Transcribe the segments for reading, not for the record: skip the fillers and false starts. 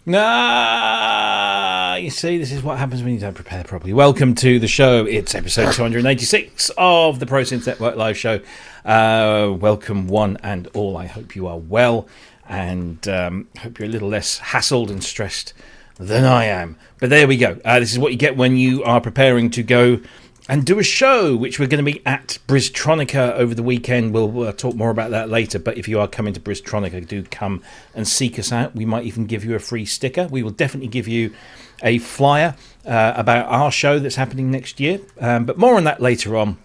You see, this is what happens when you don't prepare properly. Welcome to the show. It's episode 286 of the Pro Synth Network live show. Welcome one and all. I hope you are well and hope you're a little less hassled and stressed than I am. But there we go. This is what you get when you are preparing to go and do a show, which we're going to be at Bristronica over the weekend. We'll talk more about that later. But if you are coming to Bristronica, do come and seek us out. We might even give you a free sticker. We will definitely give you a flyer about our show that's happening next year. But more on that later on.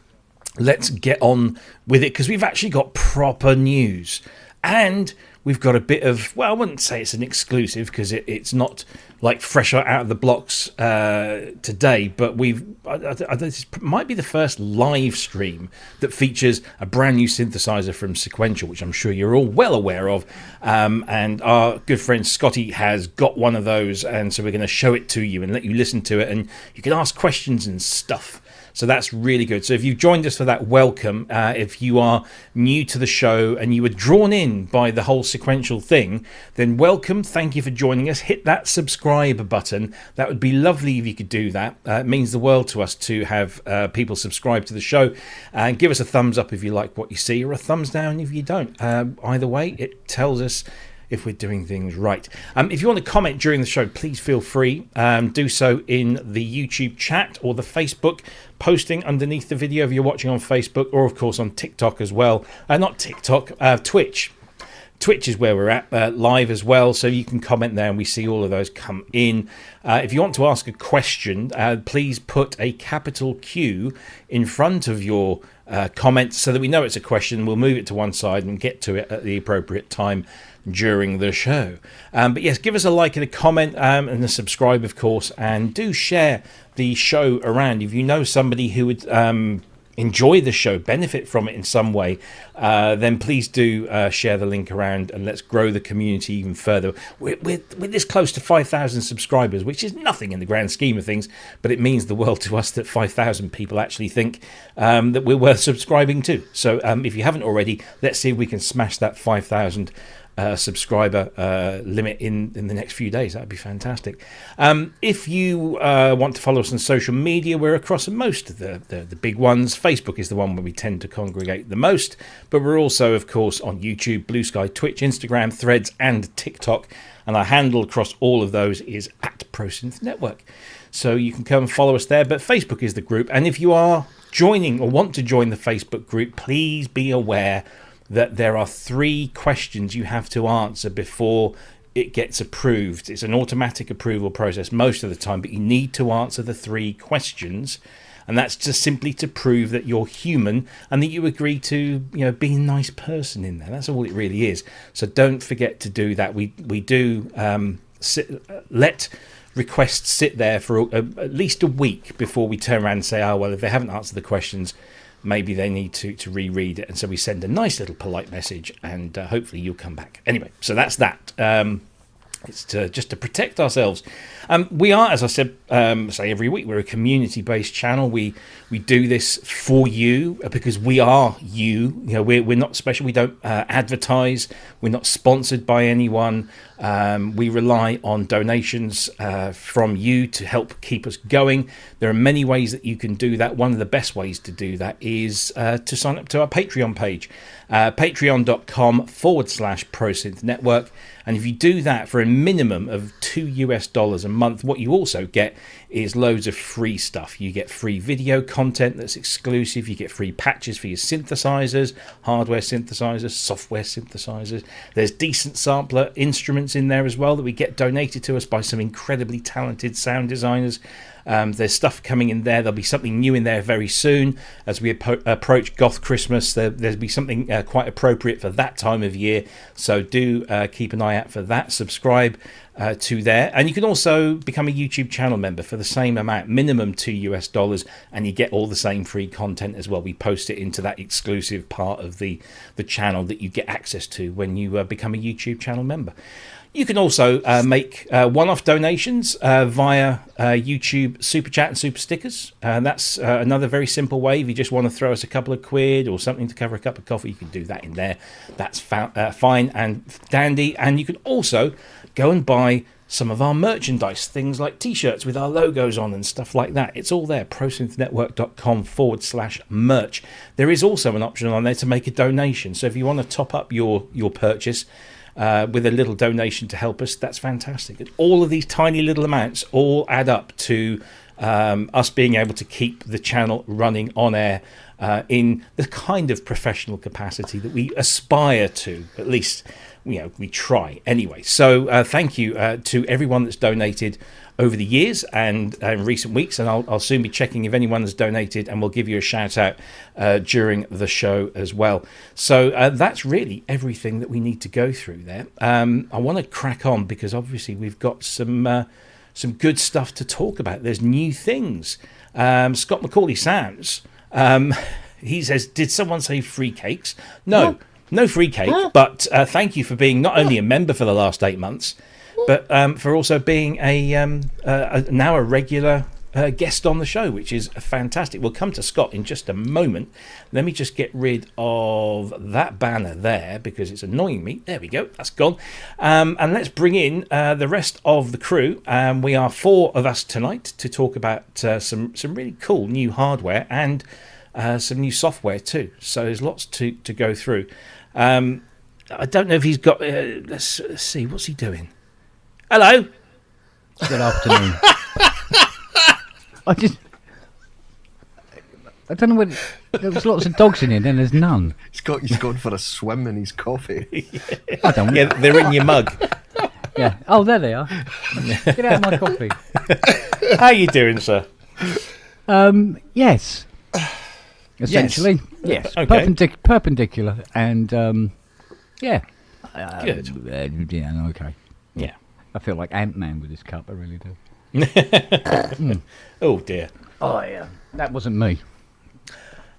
Let's get on with it, because we've actually got proper news. And we've got a bit of, well, I wouldn't say it's an exclusive, because it's not like fresh out of the blocks today, but this might be the first live stream that features a brand new synthesizer from Sequential, which I'm sure you're all well aware of. And our good friend Scotty has got one of those, and so we're going to show it to you and let you listen to it, and you can ask questions and stuff. So that's really good. So if you've joined us for that, welcome. If you are new to the show and you were drawn in by the whole sequential thing, then welcome. Thank you for joining us. Hit that subscribe button. That would be lovely if you could do that. It means the world to us to have people subscribe to the show. And give us a thumbs up if you like what you see, or a thumbs down if you don't. Either way, it tells us if we're doing things right. If you want to comment during the show, please feel free. Do so in the YouTube chat or the Facebook posting underneath the video if you're watching on Facebook, or of course on TikTok as well. Not TikTok, Twitch. Twitch is where we're at, live as well, so you can comment there and we see all of those come in. If you want to ask a question, please put a capital Q in front of your comment so that we know it's a question. We'll move it to one side and get to it at the appropriate time during the show. But yes, give us a like and a comment and a subscribe, of course, and do share the show around. If you know somebody who would enjoy the show, benefit from it in some way, then please do share the link around, and let's grow the community even further. We're this close to 5,000 subscribers, which is nothing in the grand scheme of things, but it means the world to us that 5,000 people actually think that we're worth subscribing to. So if you haven't already, let's see if we can smash that 5,000 subscriber limit in the next few days. That'd be fantastic. If you want to follow us on social media, we're across most of the big ones. Facebook is the one where we tend to congregate the most, but we're also, of course, on YouTube, Blue Sky, Twitch, Instagram, Threads, and TikTok. And our handle across all of those is at ProSynth Network. So you can come and follow us there. But Facebook is the group. And if you are joining or want to join the Facebook group, please be aware that there are 3 questions you have to answer before it gets approved. It's an automatic approval process most of the time, but you need to answer the 3 questions, and that's just simply to prove that you're human and that you agree to, be a nice person in there. That's all it really is. So don't forget to do that. We do let requests sit there for at least a week before we turn around and say, oh well, if they haven't answered the questions, maybe they need to reread it. And so we send a nice little polite message, and hopefully you'll come back. Anyway, so that's that. It's just to protect ourselves. We are, as I said, say every week, we're a community-based channel. We do this for you because we are you. We're not special. We don't advertise. We're not sponsored by anyone. We rely on donations from you to help keep us going. There are many ways that you can do that. One of the best ways to do that is to sign up to our Patreon page, patreon.com/ProSynth Network. And if you do that for a minimum of $2 a month, what you also get is loads of free stuff. You get free video content that's exclusive. You get free patches for your synthesizers, hardware synthesizers, software synthesizers. There's decent sampler instruments in there as well that we get donated to us by some incredibly talented sound designers. There's stuff coming in there. There'll be something new in there very soon as we approach Goth Christmas. There'll be something quite appropriate for that time of year. So do keep an eye out for that. Subscribe to there. And you can also become a YouTube channel member for the same amount, minimum $2, and you get all the same free content as well. We post it into that exclusive part of the channel that you get access to when you become a YouTube channel member. You can also make one-off donations via YouTube Super Chat and Super Stickers. That's another very simple way. If you just want to throw us a couple of quid or something to cover a cup of coffee, you can do that in there. That's fine and dandy. And you can also go and buy some of our merchandise, things like t-shirts with our logos on and stuff like that. It's all there, prosynthnetwork.com/merch. There is also an option on there to make a donation. So if you want to top up your purchase with a little donation to help us, that's fantastic. And all of these tiny little amounts all add up to us being able to keep the channel running on air in the kind of professional capacity that we aspire to, at least. We try anyway. So thank you to everyone that's donated over the years and recent weeks, and I'll soon be checking if anyone has donated, and we'll give you a shout out during the show as well. So that's really everything that we need to go through there. I want to crack on because obviously we've got some good stuff to talk about. There's new things. Scott McAuley Sounds. He says, "Did someone say free cakes?" No. No free cake, but thank you for being not only a member for the last 8 months, but for also being now a regular guest on the show, which is fantastic. We'll come to Scott in just a moment. Let me just get rid of that banner there because it's annoying me. There we go. That's gone. And let's bring in the rest of the crew. We are 4 of us tonight to talk about some really cool new hardware and some new software too. So there's lots to go through. I don't know if he's got... let's see, what's he doing? Hello? Good afternoon. I don't know what... There's lots of dogs in here, then there's none. He's gone for a swim in his coffee. I don't... Yeah, they're in your mug. Yeah. Oh, there they are. Get out of my coffee. How you doing, sir? Yes. Essentially, yes. Okay. Perpendicular, and yeah. Good. Yeah, okay. Yeah. I feel like Ant-Man with this cup, I really do. Oh, dear. Oh, yeah. That wasn't me.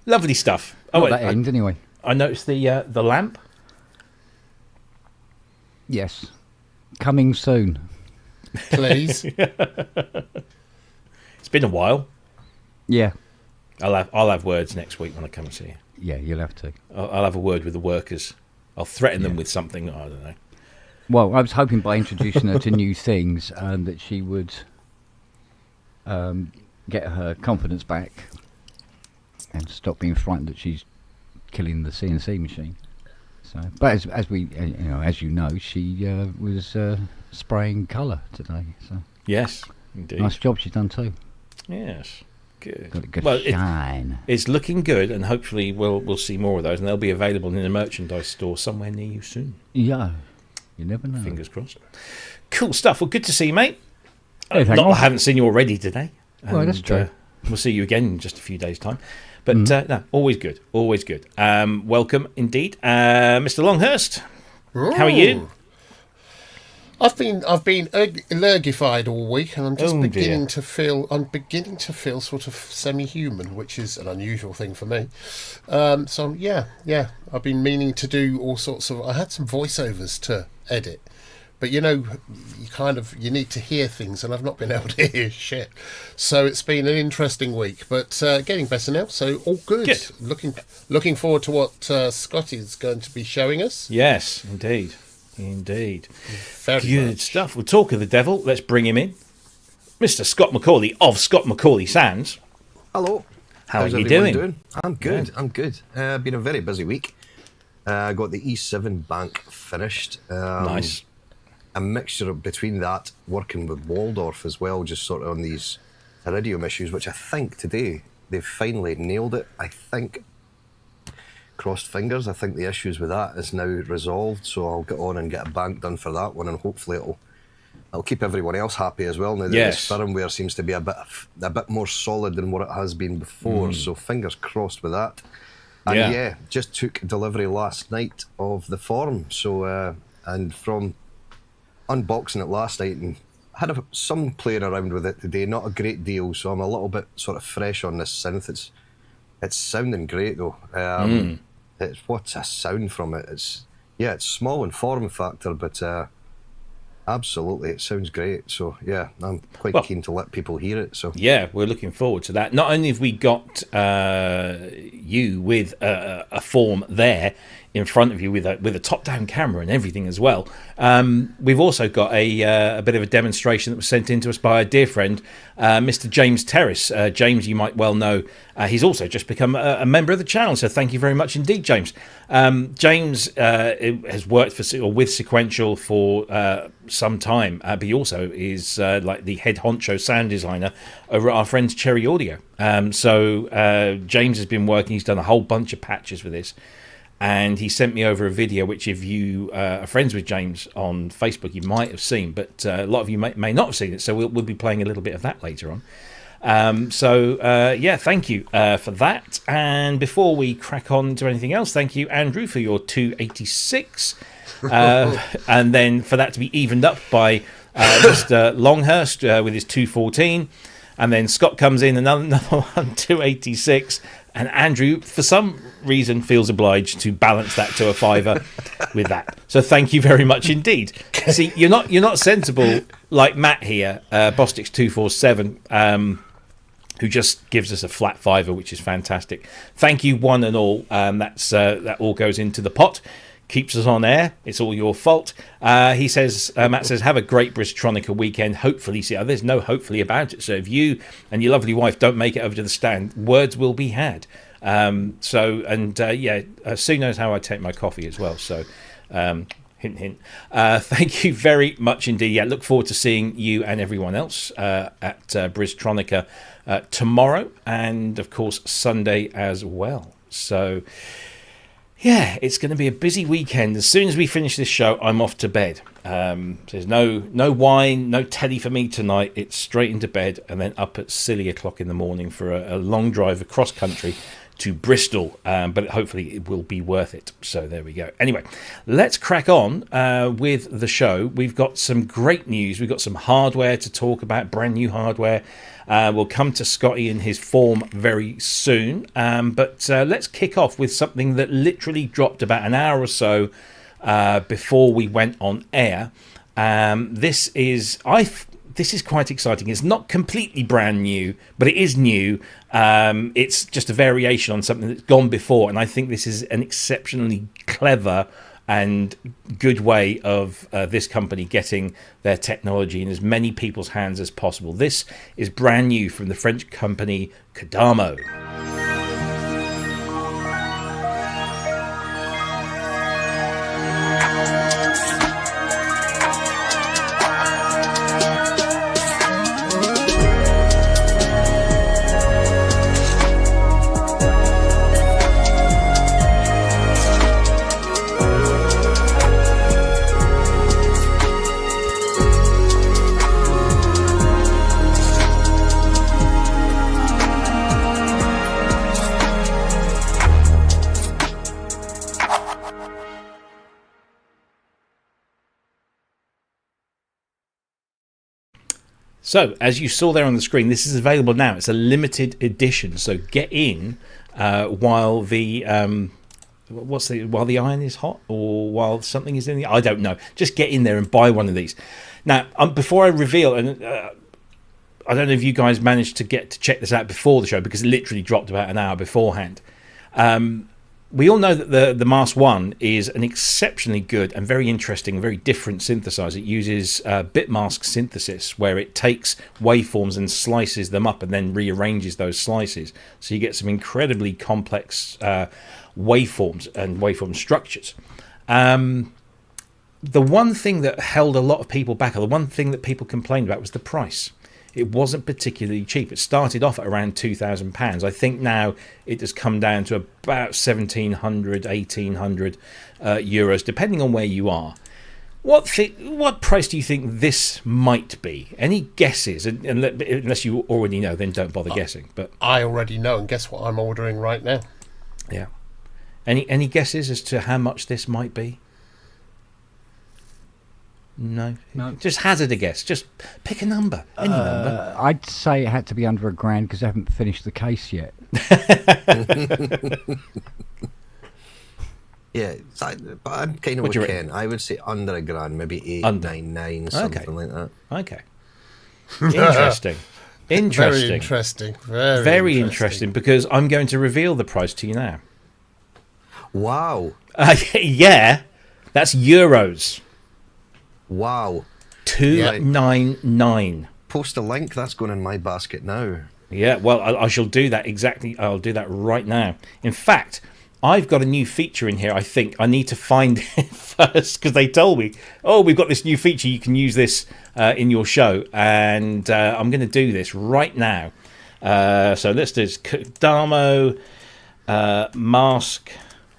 Lovely stuff. Not that end, anyway. I noticed the lamp. Yes. Coming soon. Please. It's been a while. Yeah. I'll have words next week when I come and see you. Yeah, you'll have to. I'll have a word with the workers. I'll threaten them with something. I don't know. Well, I was hoping by introducing her to new things that she would get her confidence back and stop being frightened that she's killing the CNC machine. So, but as we, as you know, she was spraying colour today. So Yes, indeed. nice job she's done too. Yes. Good. Got a good Well, shine. It's looking good, and hopefully we'll see more of those, and they'll be available in a merchandise store somewhere near you soon. Yeah, you never know. Fingers crossed. Cool stuff. Well, good to see you, mate. Hey, thank Not you. I haven't seen you already today. Well, that's true. We'll see you again in just a few days' time. But no, always good. Always good. Welcome indeed, Mr. Longhurst. How are you? I've been allergified all week, and I'm just beginning dear. to feel. I'm beginning to feel sort of semi-human, which is an unusual thing for me. So yeah. I've been meaning to do all sorts of. I had some voiceovers to edit, but you need to hear things, and I've not been able to hear shit. So it's been an interesting week, but getting better now. So all good. Looking forward to what Scotty's going to be showing us. Yes, indeed. Very Good much. stuff. We'll talk of the devil. Let's bring him in. Mr. Scott McAuley of Scott McAuley Sounds. Hello. How's you everyone doing? I'm good. I'm good. Been a very busy week. Got the E7 bank finished. Nice. A mixture between that, working with Waldorf as well, just sort of on these iridium issues, which I think today they've finally nailed it. I think. Crossed fingers. I think the issues with that is now resolved, so I'll get on and get a bank done for that one, and hopefully it'll keep everyone else happy as well. Now that this firmware seems to be a bit more solid than what it has been before, so fingers crossed with that. And just took delivery last night of the Form. So and from unboxing it last night and had some playing around with it today. Not a great deal, so I'm a little bit sort of fresh on this synth. It's sounding great though. What's a sound from it? It's small in form factor, but absolutely it sounds great. So yeah, I'm quite keen to let people hear it. So yeah, we're looking forward to that. Not only have we got you with a form there in front of you with a top-down camera and everything as well. We've also got a bit of a demonstration that was sent in to us by a dear friend, Mr. James Terrace. James, you might well know, he's also just become a member of the channel, so thank you very much indeed, James. James has worked with Sequential for some time, but he also is like the head honcho sound designer over at our friends Cherry Audio. So James has been working, he's done a whole bunch of patches for this. And he sent me over a video, which if you are friends with James on Facebook, you might have seen, but a lot of you may not have seen it. So we'll be playing a little bit of that later on. Yeah, thank you for that. And before we crack on to anything else, thank you, Andrew, for your 286. And then for that to be evened up by Mr. Longhurst with his 214. And then Scott comes in, another one, 286. And Andrew, for some reason, feels obliged to balance that to a fiver with that. So thank you very much indeed. See, you're not sensible like Matt here, Bostix 247, who just gives us a flat fiver, which is fantastic. Thank you, one and all. That all goes into the pot. Keeps us on air. It's all your fault. He says, Matt says, have a great Bristronica weekend. Hopefully, there's no hopefully about it. So if you and your lovely wife don't make it over to the stand, words will be had. Sue knows how I take my coffee as well. So hint, hint. Thank you very much indeed. Yeah, look forward to seeing you and everyone else at Bristronica tomorrow and, of course, Sunday as well. So... yeah, it's going to be a busy weekend. As soon as we finish this show, I'm off to bed. There's no wine, no telly for me tonight. It's straight into bed and then up at silly o'clock in the morning for a long drive across country to Bristol. But hopefully it will be worth it. So there we go. Anyway, let's crack on with the show. We've got some great news. We've got some hardware to talk about, brand new hardware. We'll come to Scotty and his form very soon. But let's kick off with something that literally dropped about an hour or so before we went on air. This is quite exciting. It's not completely brand new, but it is new. It's just a variation on something that's gone before. And I think this is an exceptionally clever and good way of this company getting their technology in as many people's hands as possible. This is brand new from the French company Kodamo. So, as you saw there on the screen, this is available now. It's a limited edition, so get in while the iron is hot, or while something is in the... I don't know. Just get in there and buy one of these. Now, before I reveal, and I don't know if you guys managed to check this out before the show, because it literally dropped about an hour beforehand. We all know that the Mask 1 is an exceptionally good and very interesting, very different synthesizer. It uses bit mask synthesis, where it takes waveforms and slices them up and then rearranges those slices. So you get some incredibly complex waveforms and waveform structures. The one thing that held a lot of people back, or the one thing that people complained about, was the price. It wasn't particularly cheap. It started off at around £2,000. I think now it has come down to about 1,700, 1,800 euros, depending on where you are. What price do you think this might be? Any guesses? And unless you already know, then don't bother guessing. But I already know, and guess what I'm ordering right now? Yeah. Any guesses as to how much this might be? No. Just hazard a guess. Just pick a number. Any number. I'd say it had to be under £1,000 because I haven't finished the case yet. Yeah, but I'm kind of with Ken. I would say under £1,000, maybe 899, something like that. Okay. Interesting. Very interesting. Very interesting, because I'm going to reveal the price to you now. Wow. Yeah, that's euros. Wow. 299. Post a link. That's going in my basket now. Yeah, well, I shall do that exactly. I'll do that right now. In fact, I've got a new feature in here. I think I need to find it first because they told me, oh, we've got this new feature. You can use this in your show. And I'm going to do this right now. So let's do this. Kodamo Mask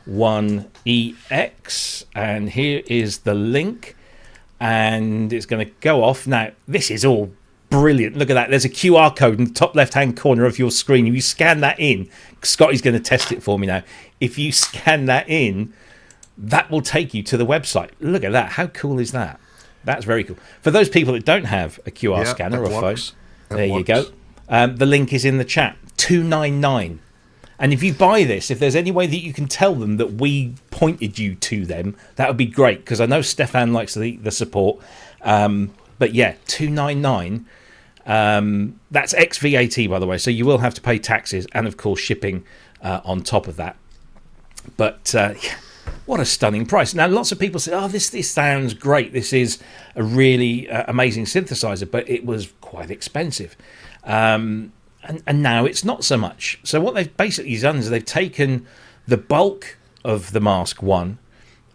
1EX. And here is the link. And it's going to go off. Now, this is all brilliant. Look at that. There's a QR code in the top left-hand corner of your screen. If you scan that in, Scotty's going to test it for me now. If you scan that in, that will take you to the website. Look at that. How cool is that? That's very cool. For those people that don't have a QR scanner or phone, there you go. The link is in the chat. $299. And if you buy this, if there's any way that you can tell them that we pointed you to them, that would be great. Because I know Stefan likes the support. But yeah, $299. That's ex VAT, by the way, so you will have to pay taxes and of course shipping on top of that. But what a stunning price. Now lots of people say, oh, this sounds great, this is a really amazing synthesizer, but it was quite expensive, and now it's not so much. So what they've basically done is they've taken the bulk of the Mask 1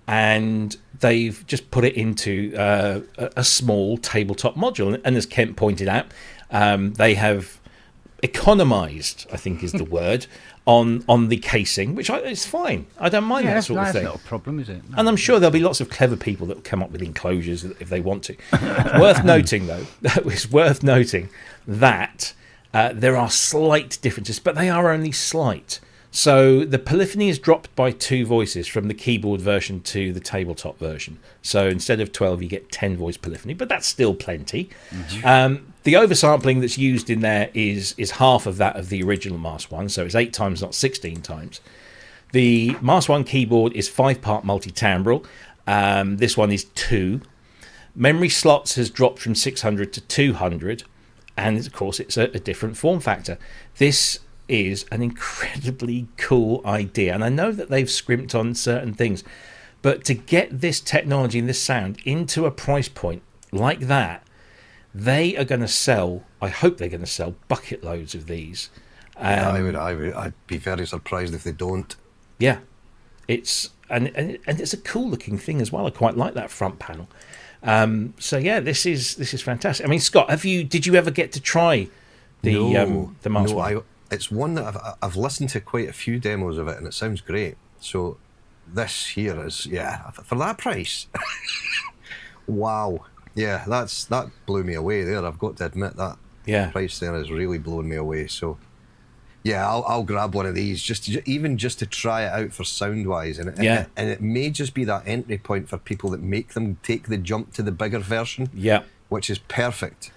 and they've just put it into a small tabletop module. And as Kent pointed out, they have economized, I think is the word, on the casing, which is fine. I don't mind that sort of thing. That's not a problem, is it? No. And I'm sure there'll be lots of clever people that will come up with enclosures if they want to. It's worth noting, though, that there are slight differences, but they are only slight. So the polyphony is dropped by 2 voices from the keyboard version to the tabletop version. So instead of 12, you get 10 voice polyphony, but that's still plenty. Mm-hmm. The oversampling that's used in there is half of that of the original Mask 1, so it's 8 times, not 16 times. The Mask 1 keyboard is 5-part multi-timbral. This one is 2. Memory slots has dropped from 600 to 200, and of course it's a different form factor. This is an incredibly cool idea, and I know that they've scrimped on certain things, but to get this technology and this sound into a price point like that, they are going to sell, I hope they're going to sell bucket loads of these. I'd be very surprised if they don't. Yeah, it's and it's a cool looking thing as well. I quite like that front panel. So yeah, this is fantastic. I mean, Scott, did you ever get to try the Mask 1? It's one that I've listened to quite a few demos of it, and it sounds great. So this here is, for that price. Wow. Yeah, that blew me away there. I've got to admit that. Yeah. Price there has really blown me away. So yeah, I'll grab one of these just to try it out for sound wise, and it may just be that entry point for people that make them take the jump to the bigger version. Yeah. Which is perfect.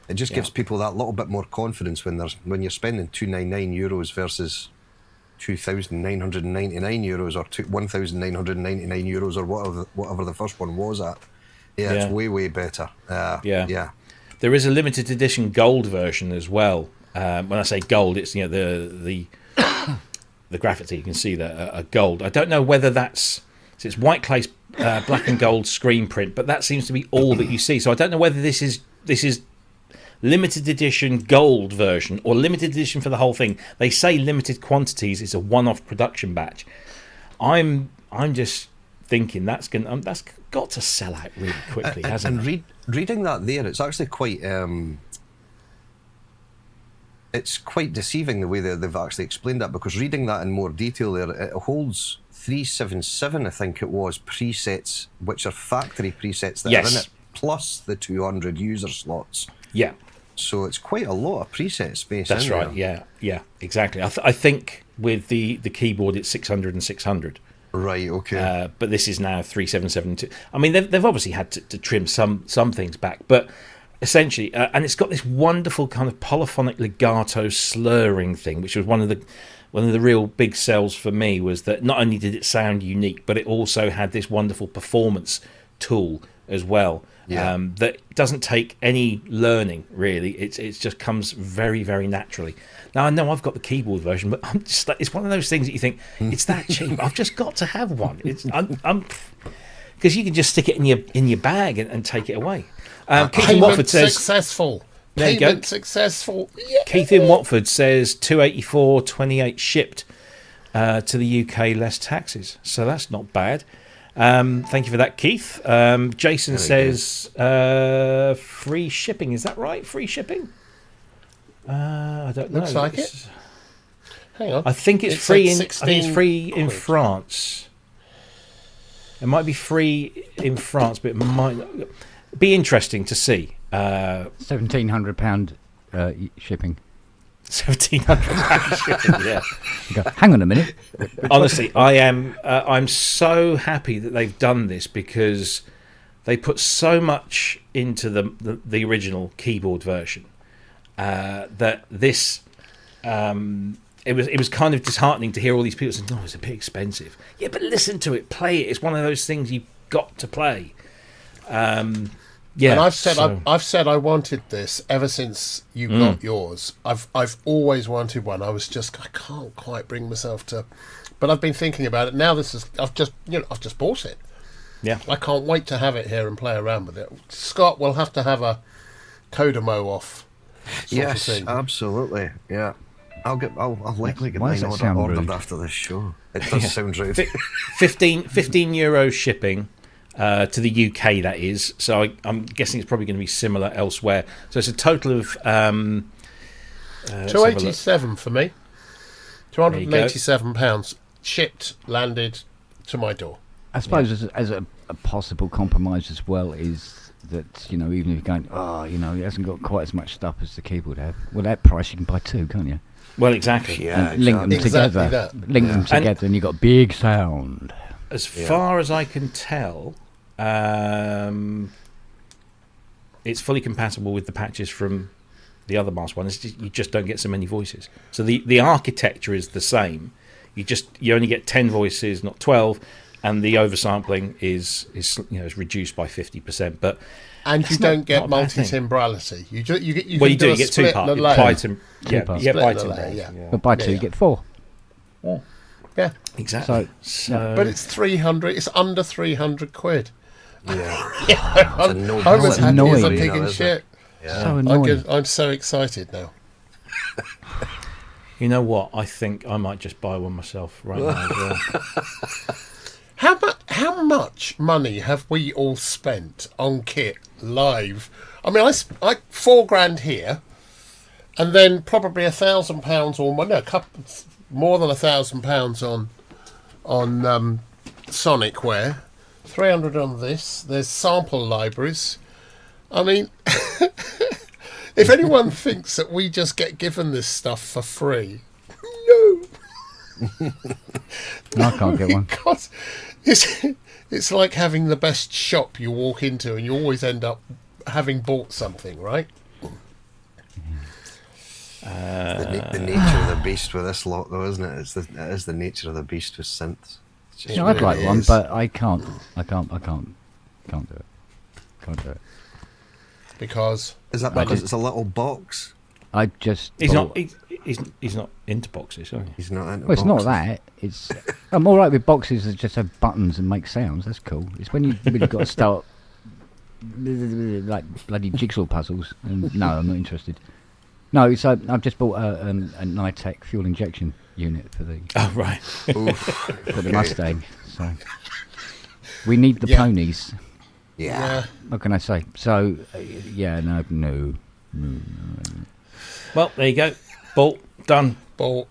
It just gives people that little bit more confidence when you're spending €299 versus €2,999 or €1,999 or whatever the first one was at. Yeah, it's way better. Yeah. There is a limited edition gold version as well. When I say gold, it's the graphics that you can see that are gold. I don't know whether it's white clay, black and gold screen print, but that seems to be all that you see. So I don't know whether this is limited edition gold version or limited edition for the whole thing. They say limited quantities. It's a one-off production batch. I'm just thinking that's got to sell out really quickly, hasn't it? And reading that there, it's actually quite it's quite deceiving the way that they've actually explained that, because reading that in more detail there, it holds 377, I think it was, presets, which are factory presets that are in it, plus the 200 user slots. Yeah. So it's quite a lot of preset space. That's right. Yeah, exactly. I think with the keyboard it's 600 and 600. Right. Okay. But this is now 377. I mean, they've obviously had to trim some things back, but essentially, and it's got this wonderful kind of polyphonic legato slurring thing, which was one of the real big sells for me, was that not only did it sound unique, but it also had this wonderful performance tool as well. that doesn't take any learning really. It just comes very, very naturally. Now I know I've got the keyboard version, but I'm just it's one of those things that you think it's that cheap. I've just got to have one. I'm because you can just stick it in your bag and take it away. Keith in Watford says successful. There you Payment go. Successful. Yeah. Keith in Watford says 284.28 shipped to the UK, less taxes. So that's not bad. Thank you for that, Keith. Jason says free shipping. Is that right? Free shipping? I don't know. Looks like it. Hang on. I think it's free in France. It might be free in France, but it might not. Be interesting to see. £1,700 shipping. £1,700 shipping. Yeah. You go, hang on a minute. Honestly, I'm so happy that they've done this because they put so much into the original keyboard version that this it was kind of disheartening to hear all these people saying, "No, it's a bit expensive." Yeah, but listen to it, play it. It's one of those things you've got to play. Yeah, and I've said I wanted this ever since you got yours. I've always wanted one. I can't quite bring myself to, but I've been thinking about it. Now I've just bought it. Yeah, I can't wait to have it here and play around with it. Scott will have to have a Kodamo off. Yes, absolutely. Yeah, I'll likely get mine ordered after this show. It does sound rude. 15 euro shipping. To the UK, that is. So I'm guessing it's probably going to be similar elsewhere. So it's a total of 287 for me. £287 shipped, landed to my door. I suppose as a possible compromise as well is that, even if you're going, it hasn't got quite as much stuff as the keyboard have. Well, that price you can buy two, can't you? Well, exactly. Yeah, and link them together. Link them together, and you've got big sound. As far as I can tell, it's fully compatible with the patches from the other Mask one. You just don't get so many voices. So the architecture is the same. You only get 10 voices, not 12, and the oversampling is reduced by 50%. But you don't get multi-timbrality. You get two parts. By timbre. But by two you get four. Yeah, exactly. But it's 300. It's under 300 quid. Yeah, I was happy as a pig in shit. Yeah. So annoying. I'm so excited now. You know what? I think I might just buy one myself right now as well. How much money have we all spent on kit live? I mean, I £4,000 here, and then probably £1,000 or more than £1,000 on Sonicware. 300 on this. There's sample libraries. I mean, if anyone thinks that we just get given this stuff for free, no. I can't get one. Because it's like having the best shop you walk into and you always end up having bought something, right? The nature of the beast with this lot, though, isn't it? It is the nature of the beast with synths. I'd like one, but I can't. I can't do it. Can't do it. Because it's a little box? I just. He's not into boxes, are you? He's not into boxes. It's not boxes. that. I'm all right with boxes that just have buttons and make sounds. That's cool. It's when you've really got to start like bloody jigsaw puzzles. And no, I'm not interested. No, so I've just bought a Nitec fuel injection unit for the for the Mustang. So we need the ponies. Yeah. What can I say? So no. Well, there you go. Bought, done. Bought.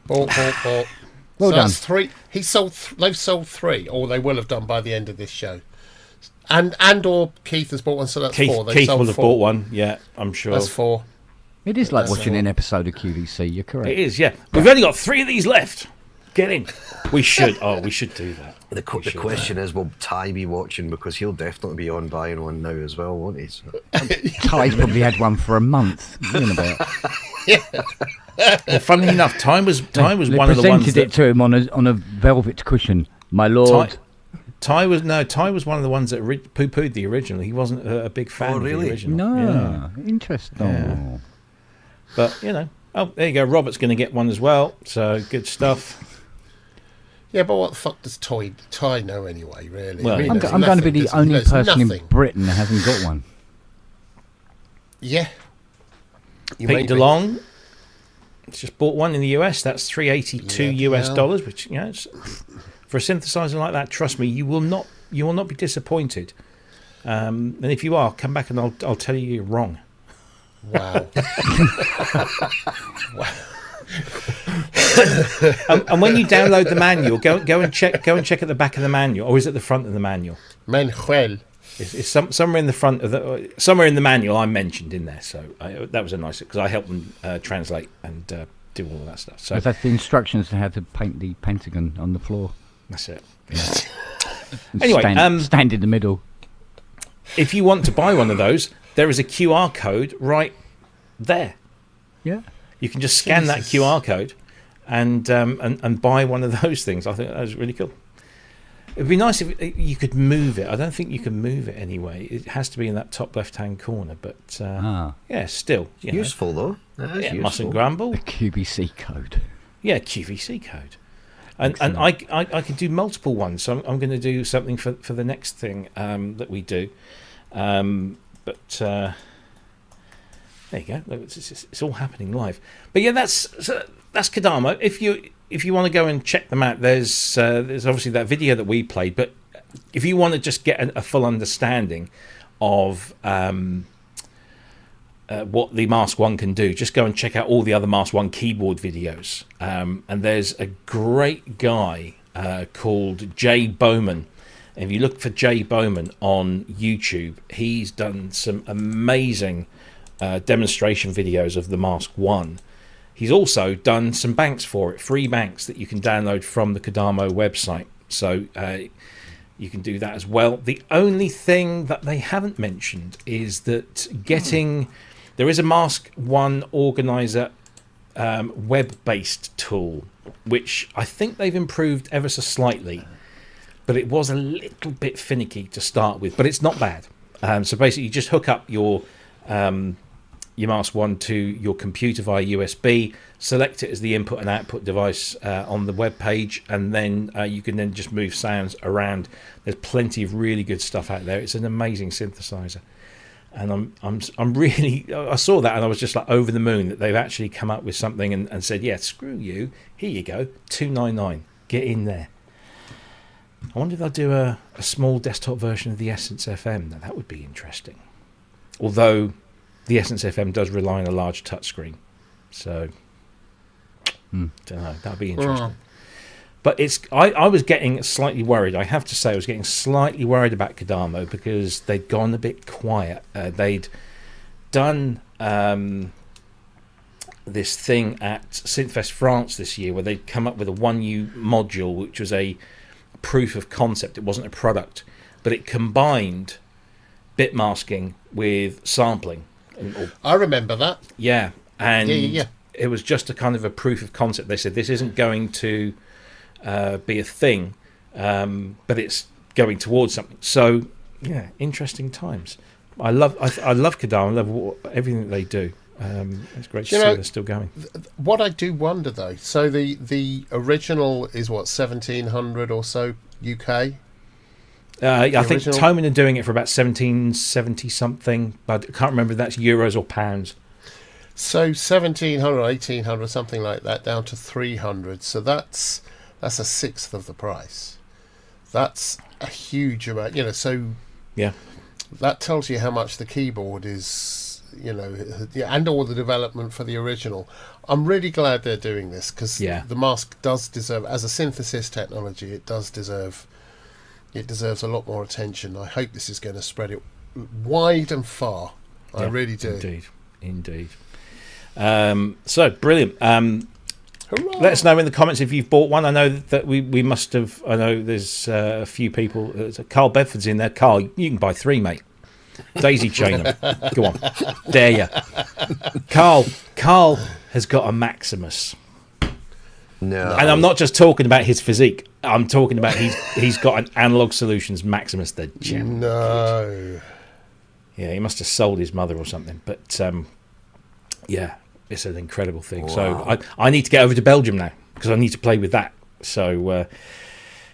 Well so done. That's three. They've sold three, or they will have done by the end of this show. And or Keith has bought one, so that's four. Keith will have bought one. Yeah, I'm sure. That's four. It is like watching an episode of QVC. You're correct. It is. Yeah, we've only got 3 of these left. Get in. We should. We should do that. The question is, will Ty be watching? Because he'll definitely be on buying one now as well, won't he? So. Ty's probably had one for a month. Well, funnily enough, Ty was one of the ones presented it to him on a velvet cushion. My lord. Ty was one of the ones that poo-pooed the original. He wasn't a big fan of the original. No, interesting. Yeah. But there you go. Robert's going to get one as well. So good stuff. Yeah, but what the fuck does Ty know anyway? Really? Well, I'm going to be the only person in Britain that hasn't got one. Yeah. Peter DeLong just bought one in the US. That's $382 which it's, for a synthesizer like that, trust me, you will not be disappointed. And if you are, come back and I'll tell you you're wrong. Wow. And when you download the manual, go and check at the back of the manual, or is it the front of the manual? Manuel. It's somewhere in the front of somewhere in the manual. I mentioned in there, so that was a nice because I helped them translate and do all of that stuff. So that's the instructions to how to paint the pentagon on the floor. That's it. Yeah. Anyway, stand in the middle. If you want to buy one of those, there is a QR code right there. Yeah, you can just scan that QR code and buy one of those things. I think that was really cool. It'd be nice if you could move it. I don't think you can move it anyway. It has to be in that top left-hand corner. But yeah, still useful though. Useful. Mustn't grumble. The QVC code. Yeah, QVC code. And I can do multiple ones. So I'm going to do something for the next thing that we do. But there you go. It's all happening live. But yeah, that's Kodamo. If you want to go and check them out, there's obviously that video that we played. But if you want to just get a full understanding of what the Mask 1 can do, just go and check out all the other Mask 1 keyboard videos. And there's a great guy called Jay Bowman. If you look for Jay Bowman on YouTube, he's done some amazing demonstration videos of the Mask 1. He's also done some banks for it, free banks that you can download from the Kodamo website. So you can do that as well. The only thing that they haven't mentioned is that there is a Mask 1 organizer web-based tool, which I think they've improved ever so slightly. But it was a little bit finicky to start with, but it's not bad. So basically, you just hook up your Mask 1 to your computer via USB, select it as the input and output device on the web page, and then you can then just move sounds around. There's plenty of really good stuff out there. It's an amazing synthesizer, and I'm really, I saw that and I was just like over the moon that they've actually come up with something and said, yeah, screw you, here you go, $299, get in there. I wonder if they'll do a small desktop version of the Essence FM. Now, that would be interesting. Although the Essence FM does rely on a large touchscreen. So, don't know. That'd be interesting. But I was getting slightly worried. I have to say I was getting slightly worried about Kodamo because they'd gone a bit quiet. They'd done this thing at Synthfest France this year where they'd come up with a 1U module, which was a proof of concept. It wasn't a product, but it combined bit masking with sampling. I remember that. Yeah, and it was just a kind of a proof of concept. They said this isn't going to be a thing, but it's going towards something. So yeah, interesting times. I love Kodamo. I love everything that they do. It's great to see they're still going. What I do wonder though, so the original is what, 1700 or so UK? I think Thomann are doing it for about 1770 something, but I can't remember if that's euros or pounds. So 1700, 1800, something like that, down to 300. So that's a sixth of the price. That's a huge amount, So yeah, that tells you how much the keyboard is. And all the development for the original. I'm really glad they're doing this because the Mask does deserve, as a synthesis technology, it deserves a lot more attention. I hope this is going to spread it wide and far. I really do. Indeed. So brilliant. Let us know in the comments if you've bought one. I know that we must have. I know there's a few people. Carl Bedford's in there. Carl, you can buy 3, mate. Daisy chain them. Go on. Dare you. Carl has got a Maximus. No. And I'm not just talking about his physique. I'm talking about he's got an Analog Solutions Maximus, the gem. No. Yeah, he must have sold his mother or something. But yeah, it's an incredible thing. Wow. So I need to get over to Belgium now because I need to play with that. So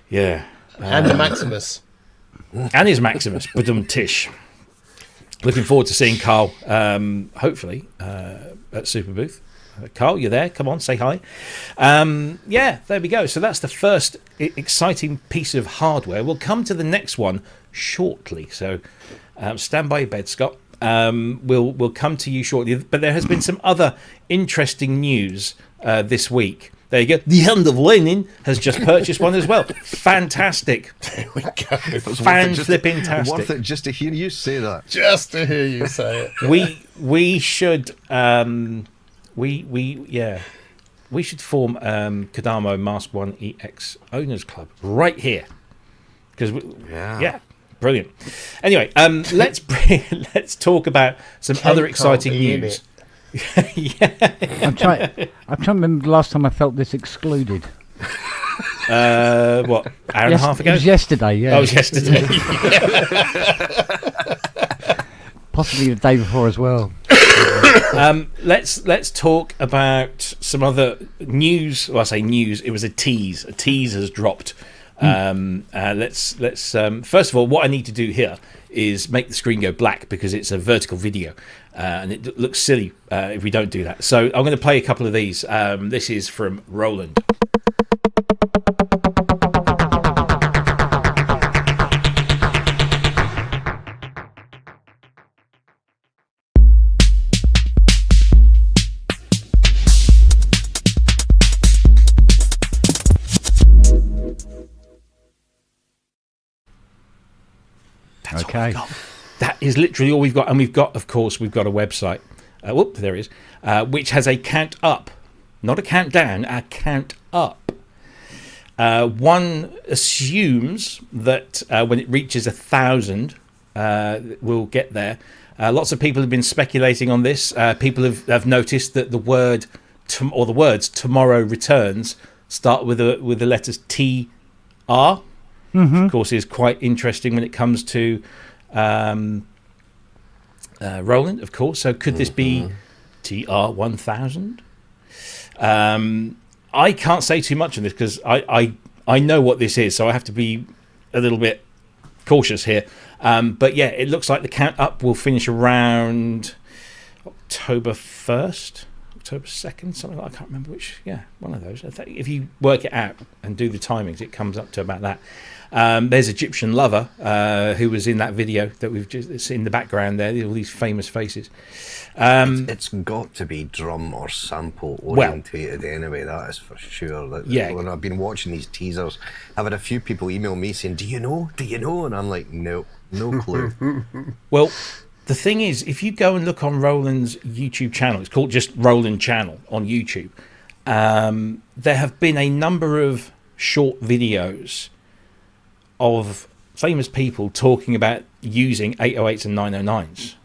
yeah, And the Maximus. and his Maximus, Tish. Looking forward to seeing Carl, hopefully at Super Booth. Carl, you're there? Come on, say hi. Yeah, there we go. So that's the first exciting piece of hardware. We'll come to the next one shortly. So stand by your bed, Scott. We'll come to you shortly. But there has been some other interesting news this week. There you go. The Hand of Lenin has just purchased one as well. Fantastic. There we go. Fan-flipping-tastic. Worth it just to hear you say that. Just to hear you say it. We should we should form Kodamo Mask 1 EX Owners Club right here because yeah, brilliant. Anyway, let's talk about some other exciting news. Yeah. I'm trying to remember the last time I felt this excluded. What, hour and a half ago? It was yesterday, yeah. Oh, it was yesterday. Possibly the day before as well. Let's talk about some other news. Well, I say news. It was a tease. A tease has dropped. Let's first of all, what I need to do here is make the screen go black because it's a vertical video, and it looks silly if we don't do that. So I'm going to play a couple of these. This is from Roland. Okay. That is literally all we've got, and we've got a website. There it is, which has a count up, not a countdown, a count up. One assumes that when it reaches 1,000, we'll get there. Lots of people have been speculating on this. People have noticed that the word or the words "tomorrow returns" start with the letters TR. Of course, is quite interesting when it comes to Roland, of course. So could this be TR1000? I can't say too much on this because I know what this is, so I have to be a little bit cautious here. But yeah, it looks like the count up will finish around October 1st. October 2nd, something like I can't remember which. Yeah, one of those. If you work it out and do the timings, it comes up to about that. There's Egyptian Lover, who was in that video that we've just in the background there. All these famous faces. It's got to be drum or sample orientated anyway. That is for sure. Yeah. When I've been watching these teasers, I've had a few people email me saying, "Do you know? Do you know?" And I'm like, "No, no clue." Well, the thing is, if you go and look on Roland's YouTube channel, it's called just Roland Channel on YouTube. There have been a number of short videos of famous people talking about using 808s and 909s.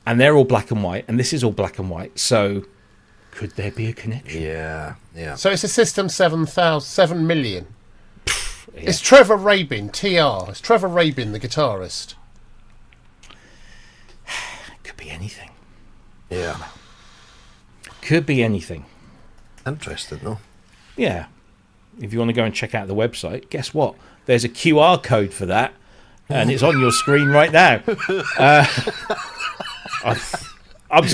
And they're all black and white, and this is all black and white. So could there be a connection? Yeah. So it's a System 7 million. Yeah. It's Trevor Rabin, TR. It's Trevor Rabin, the guitarist. Could be anything. Yeah. Could be anything. Interested, though. Yeah. If you want to go and check out the website, guess what? There's a QR code for that, and it's on your screen right now.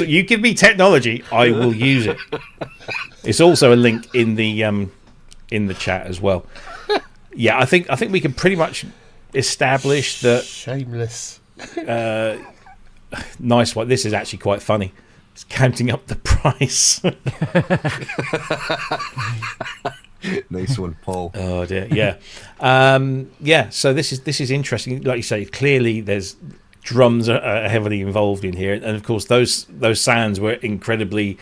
You give me technology, I will use it. It's also a link in the chat as well. Yeah, I think we can pretty much establish that. Shameless. Nice one. This is actually quite funny. It's counting up the price. Nice one, Paul. Oh dear, yeah, yeah. So this is interesting. Like you say, clearly there's drums are heavily involved in here, and of course those sounds were incredibly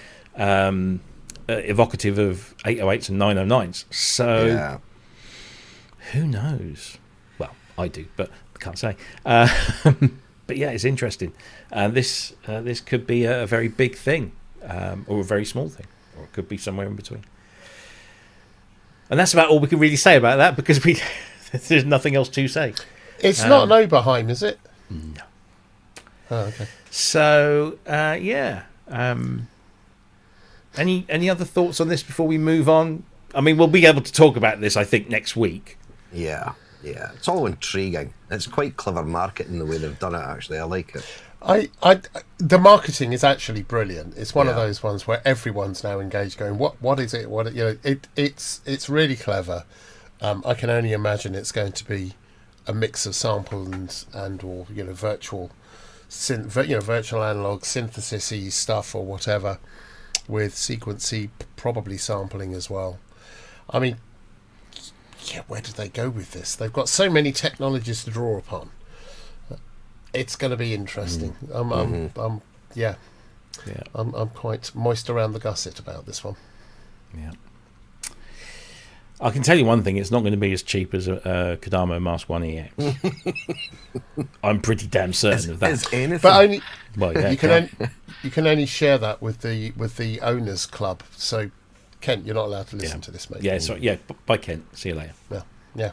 evocative of 808s and 909s. So Yeah. who knows? Well, I do, but I can't say. But yeah, it's interesting. This could be a very big thing, or a very small thing, or it could be somewhere in between. And that's about all we can really say about that, because there's nothing else to say. It's not an Oberheim, is it? No. Oh, okay. So, yeah. Any other thoughts on this before we move on? I mean, we'll be able to talk about this, I think, next week. Yeah. It's all intriguing. It's quite clever marketing the way they've done it, actually. I like it. The marketing is actually brilliant. It's one of Yeah. those ones where everyone's now engaged, going, "What is it? It's really clever." I can only imagine it's going to be a mix of sample and or virtual virtual analog synthesis stuff or whatever, with sequency, probably sampling as well. I mean, yeah, where did they go with this? They've got so many technologies to draw upon. It's going to be interesting. I'm quite moist around the gusset about this one. Yeah. I can tell you one thing: it's not going to be as cheap as a Kodamo Mask 1 EX. I'm pretty damn certain of that. Is anything? But only Well, you can only share that with the owners club. So, Kent, you're not allowed to listen to this, mate. Yeah, sorry. Yeah, bye, Kent. See you later. Yeah.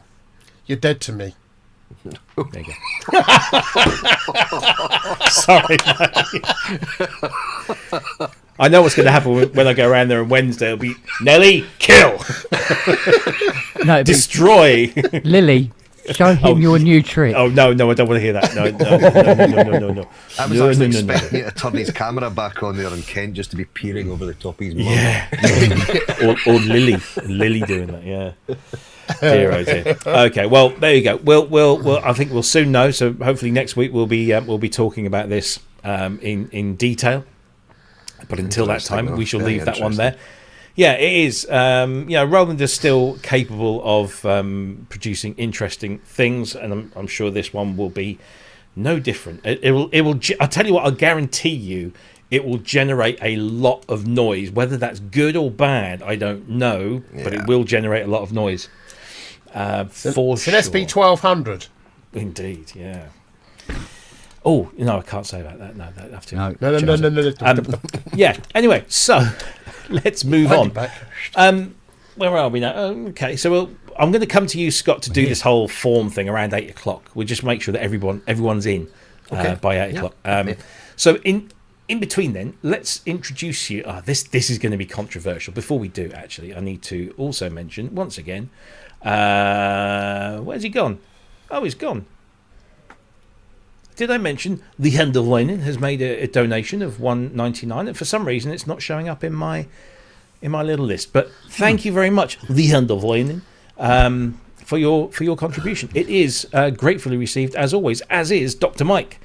You're dead to me. There you go. Sorry, mate. I know what's going to happen when I go around there on Wednesday. It'll be Nelly, kill, No, destroy. Lily, show him your new trick. Oh no, I don't want to hear that. No. I was actually expecting you to turn his camera back on there and Kent just to be peering over the top of his mum. Yeah, or Lily doing that. Yeah. Dear, oh dear. Okay, well there you go. We'll I think we'll soon know. So hopefully next week we'll be talking about this in detail. But until that time, we shall leave that one there. Yeah, it is. Roland is still capable of producing interesting things, and I'm sure this one will be no different. It will. I'll tell you what. I'll guarantee you, it will generate a lot of noise. Whether that's good or bad, I don't know, but it will generate a lot of noise. It's an sure. SB 1200. Indeed, yeah. Oh, no, I can't say about that. No, I have to. No. Yeah. Anyway, so let's move on. Back. Where are we now? Okay, so I'm going to come to you, Scott, to do this whole form thing around 8:00. We'll just make sure that everyone's in by 8:00. So in between, then let's introduce you. This is going to be controversial. Before we do, actually, I need to also mention once again. Where's he gone? Oh, he's gone. Did I mention the Handelweinen has made a donation of $1.99, and for some reason it's not showing up in my little list. But thank you very much, the Handelweinen, for your contribution. It is gratefully received as always, as is Dr. Mike,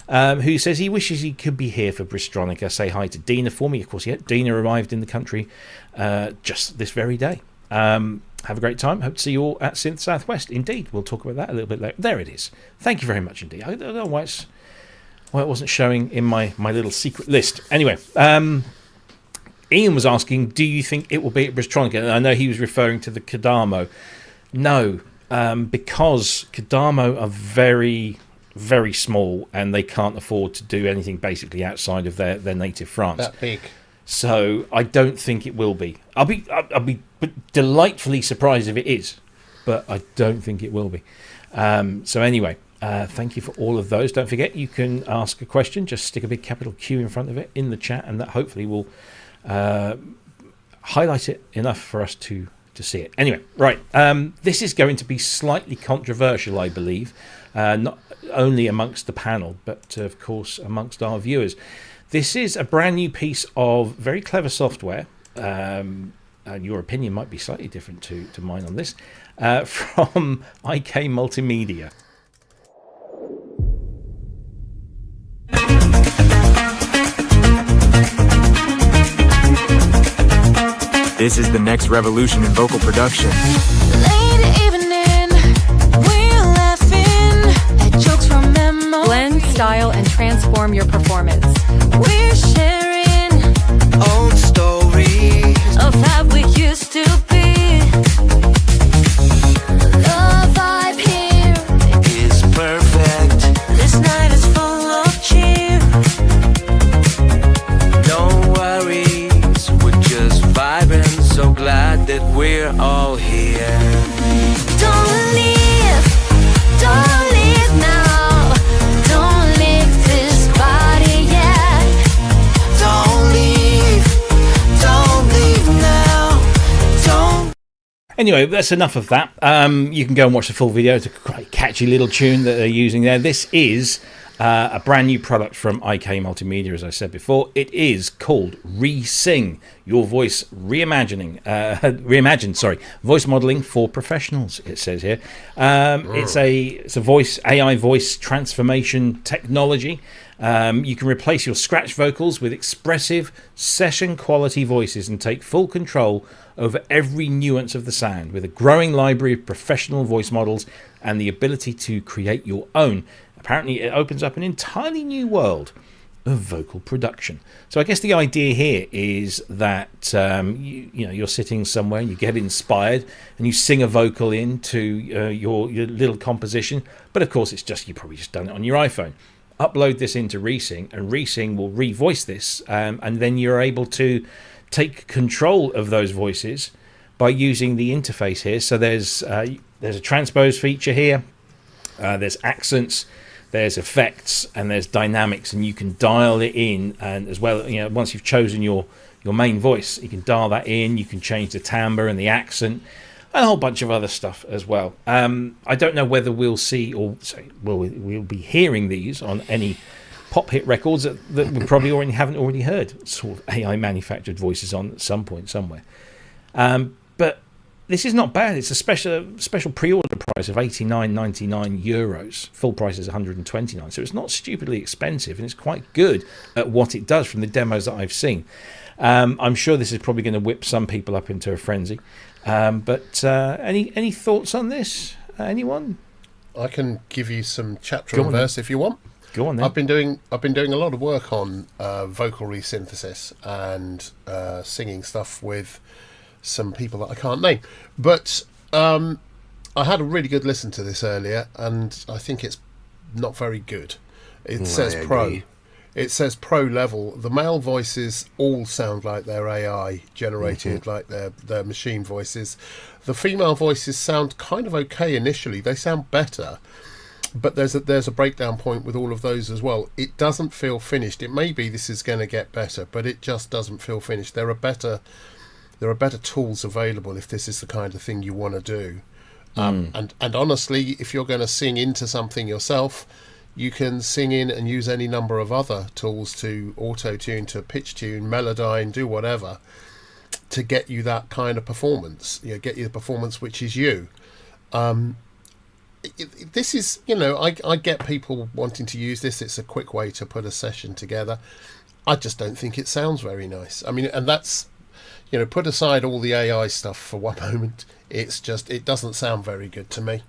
who says he wishes he could be here for Bristronica. Say hi to Dina for me. Of course, Dina arrived in the country just this very day. Have a great time. Hope to see you all at Synth Southwest. Indeed, we'll talk about that a little bit later. There it is. Thank you very much indeed. I don't know why it wasn't showing in my little secret list. Anyway, Ian was asking, do you think it will be at Bristronica? And I know he was referring to the Kodamo. No, because Kodamo are very, very small and they can't afford to do anything basically outside of their native France. That big. So I don't think it will be. I'll be delightfully surprised if it is, but I don't think it will be. So anyway, thank you for all of those. Don't forget, you can ask a question. Just stick a big capital Q in front of it in the chat, and that hopefully will highlight it enough for us to see it. Anyway, right. This is going to be slightly controversial, I believe, not only amongst the panel, but of course amongst our viewers. This is a brand new piece of very clever software, and your opinion might be slightly different to mine on this, from IK Multimedia. This is the next revolution in vocal production. Late evening, we're laughing at jokes from memory. Blend, style, and transform your performance. We're sharing old stories of how we used to be. The vibe here is perfect. this night is full of cheer. No worries, we're just vibing. So glad that we're all here. Don't leave now. Don't leave this body yet. Don't leave now. Don't. Anyway, that's enough of that. You can go and watch the full video. It's a quite catchy little tune that they're using there. This is a brand new product from IK Multimedia, as I said before. It is called ReSing, your voice reimagined, voice modeling for professionals. It says here, it's a voice AI voice transformation technology. You can replace your scratch vocals with expressive session quality voices and take full control over every nuance of the sound with a growing library of professional voice models and the ability to create your own. Apparently it opens up an entirely new world of vocal production. So I guess the idea here is that you're sitting somewhere and you get inspired and you sing a vocal into your little composition, but of course you've probably just done it on your iPhone. Upload this into ReSing and ReSing will revoice this, and then you're able to take control of those voices by using the interface here. So there's a transpose feature here, there's accents, there's effects, and there's dynamics, and you can dial it in. And as well, once you've chosen your main voice, you can dial that in. You can change the timbre and the accent, and a whole bunch of other stuff as well. I don't know whether we'll see we'll be hearing these on any pop hit records that we probably haven't already heard sort of AI manufactured voices on at some point somewhere. But this is not bad. It's a special pre-order price of €89.99. Full price is €129, so it's not stupidly expensive, and it's quite good at what it does from the demos that I've seen. I'm sure this is probably going to whip some people up into a frenzy. But any thoughts on this? Anyone? I can give you some chapter and verse if you want. Go on then. I've been doing a lot of work on vocal resynthesis and singing stuff with some people that I can't name, but I had a really good listen to this earlier, and I think it's not very good. It says pro. It says pro level. The male voices all sound like they're AI generated, like they're machine voices. The female voices sound kind of okay initially. They sound better, but there's a breakdown point with all of those as well. It doesn't feel finished. It may be this is going to get better, but it just doesn't feel finished. There are better tools available if this is the kind of thing you want to do. And honestly, if you're going to sing into something yourself, you can sing in and use any number of other tools to auto-tune, to pitch tune, melodyne, do whatever to get you that kind of performance. Get you the performance which is you. This is, I get people wanting to use this. It's a quick way to put a session together. I just don't think it sounds very nice. I mean, and that's, put aside all the AI stuff for one moment. It doesn't sound very good to me.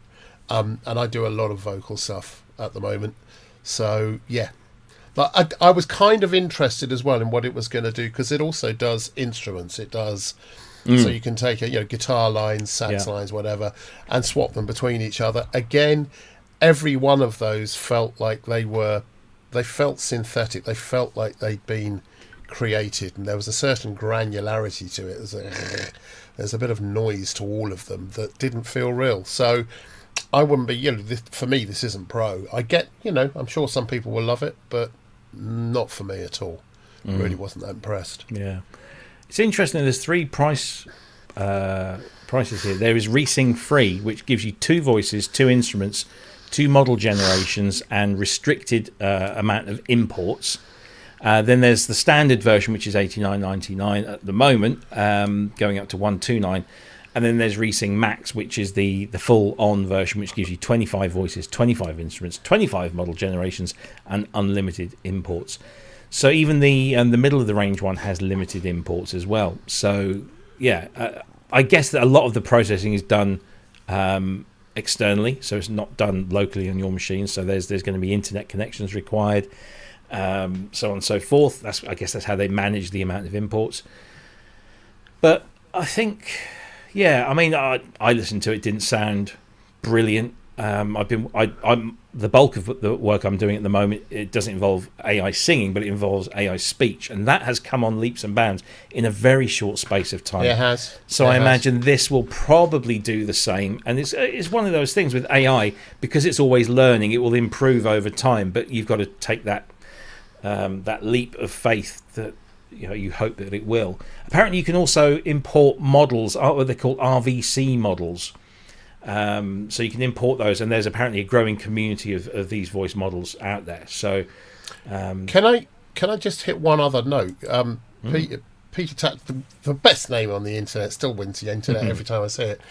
And I do a lot of vocal stuff at the moment. So, yeah. But I was kind of interested as well in what it was going to do, because it also does instruments. It does... So you can take guitar lines, sax lines, whatever, and swap them between each other. Again, every one of those felt like they felt synthetic. They felt like they'd been created, and there was a certain granularity to it. There's a bit of noise to all of them that didn't feel real. So I wouldn't be, for me, this isn't pro. I get, I'm sure some people will love it, but not for me at all. Really wasn't that impressed. Yeah. It's interesting. There's three prices here. There is ReSing Free, which gives you 2 voices, 2 instruments, 2 model generations, and restricted amount of imports. Then there's the standard version, which is $89.99 at the moment, going up to $129. And then there's ReSing Max, which is the full-on version, which gives you 25 voices, 25 instruments, 25 model generations, and unlimited imports. So even the middle of the range one has limited imports as well. So yeah, I guess that a lot of the processing is done externally, so it's not done locally on your machine. So there's going to be internet connections required, so on and so forth. I guess that's how they manage the amount of imports. But I think, I listened to it. Didn't sound brilliant. I'm the bulk of the work I'm doing at the moment. It doesn't involve AI singing, but it involves AI speech, and that has come on leaps and bounds in a very short space of time. It has. So I imagine this will probably do the same, and it's one of those things with AI, because it's always learning. It will improve over time, but you've got to take that leap of faith that you hope that it will. Apparently, you can also import models, what they're called RVC models. So you can import those, and there's apparently a growing community of these voice models out there. So, can I just hit one other note? Peter Tatt, the best name on the internet, still wins the internet every time I say it.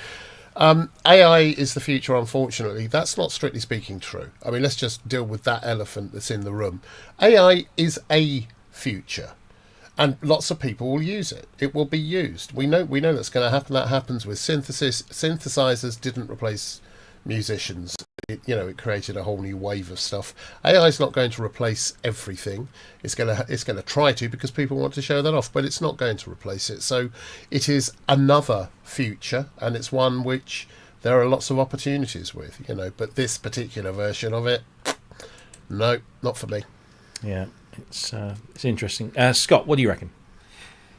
AI is the future, unfortunately. That's not strictly speaking true. I mean, let's just deal with that elephant that's in the room. AI is a future. And lots of people will use it. It will be used. We know that's going to happen. That happens with synthesis. Synthesizers didn't replace musicians. It created a whole new wave of stuff. AI is not going to replace everything. It's going to try to, because people want to show that off, but it's not going to replace it. So it is another future, and it's one which there are lots of opportunities with. But this particular version of it, no, not for me. Yeah. It's interesting. Scott, what do you reckon?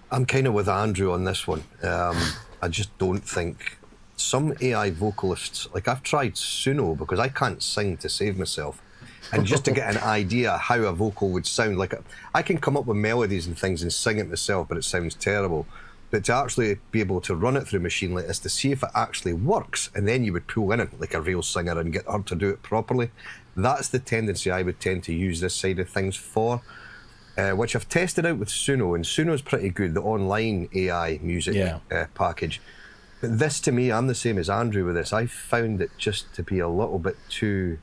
I'm kind of with Andrew on this one. I just don't think some AI vocalists, like I've tried Suno because I can't sing to save myself, and just to get an idea how a vocal would sound, like I can come up with melodies and things and sing it myself, but it sounds terrible. But to actually be able to run it through a machine like this to see if it actually works, and then you would pull in it like a real singer and get her to do it properly. That's the tendency I would tend to use this side of things for, which I've tested out with Suno, and Suno's pretty good, the online AI music package. But this, to me, I'm the same as Andrew with this. I found it just to be a little bit too...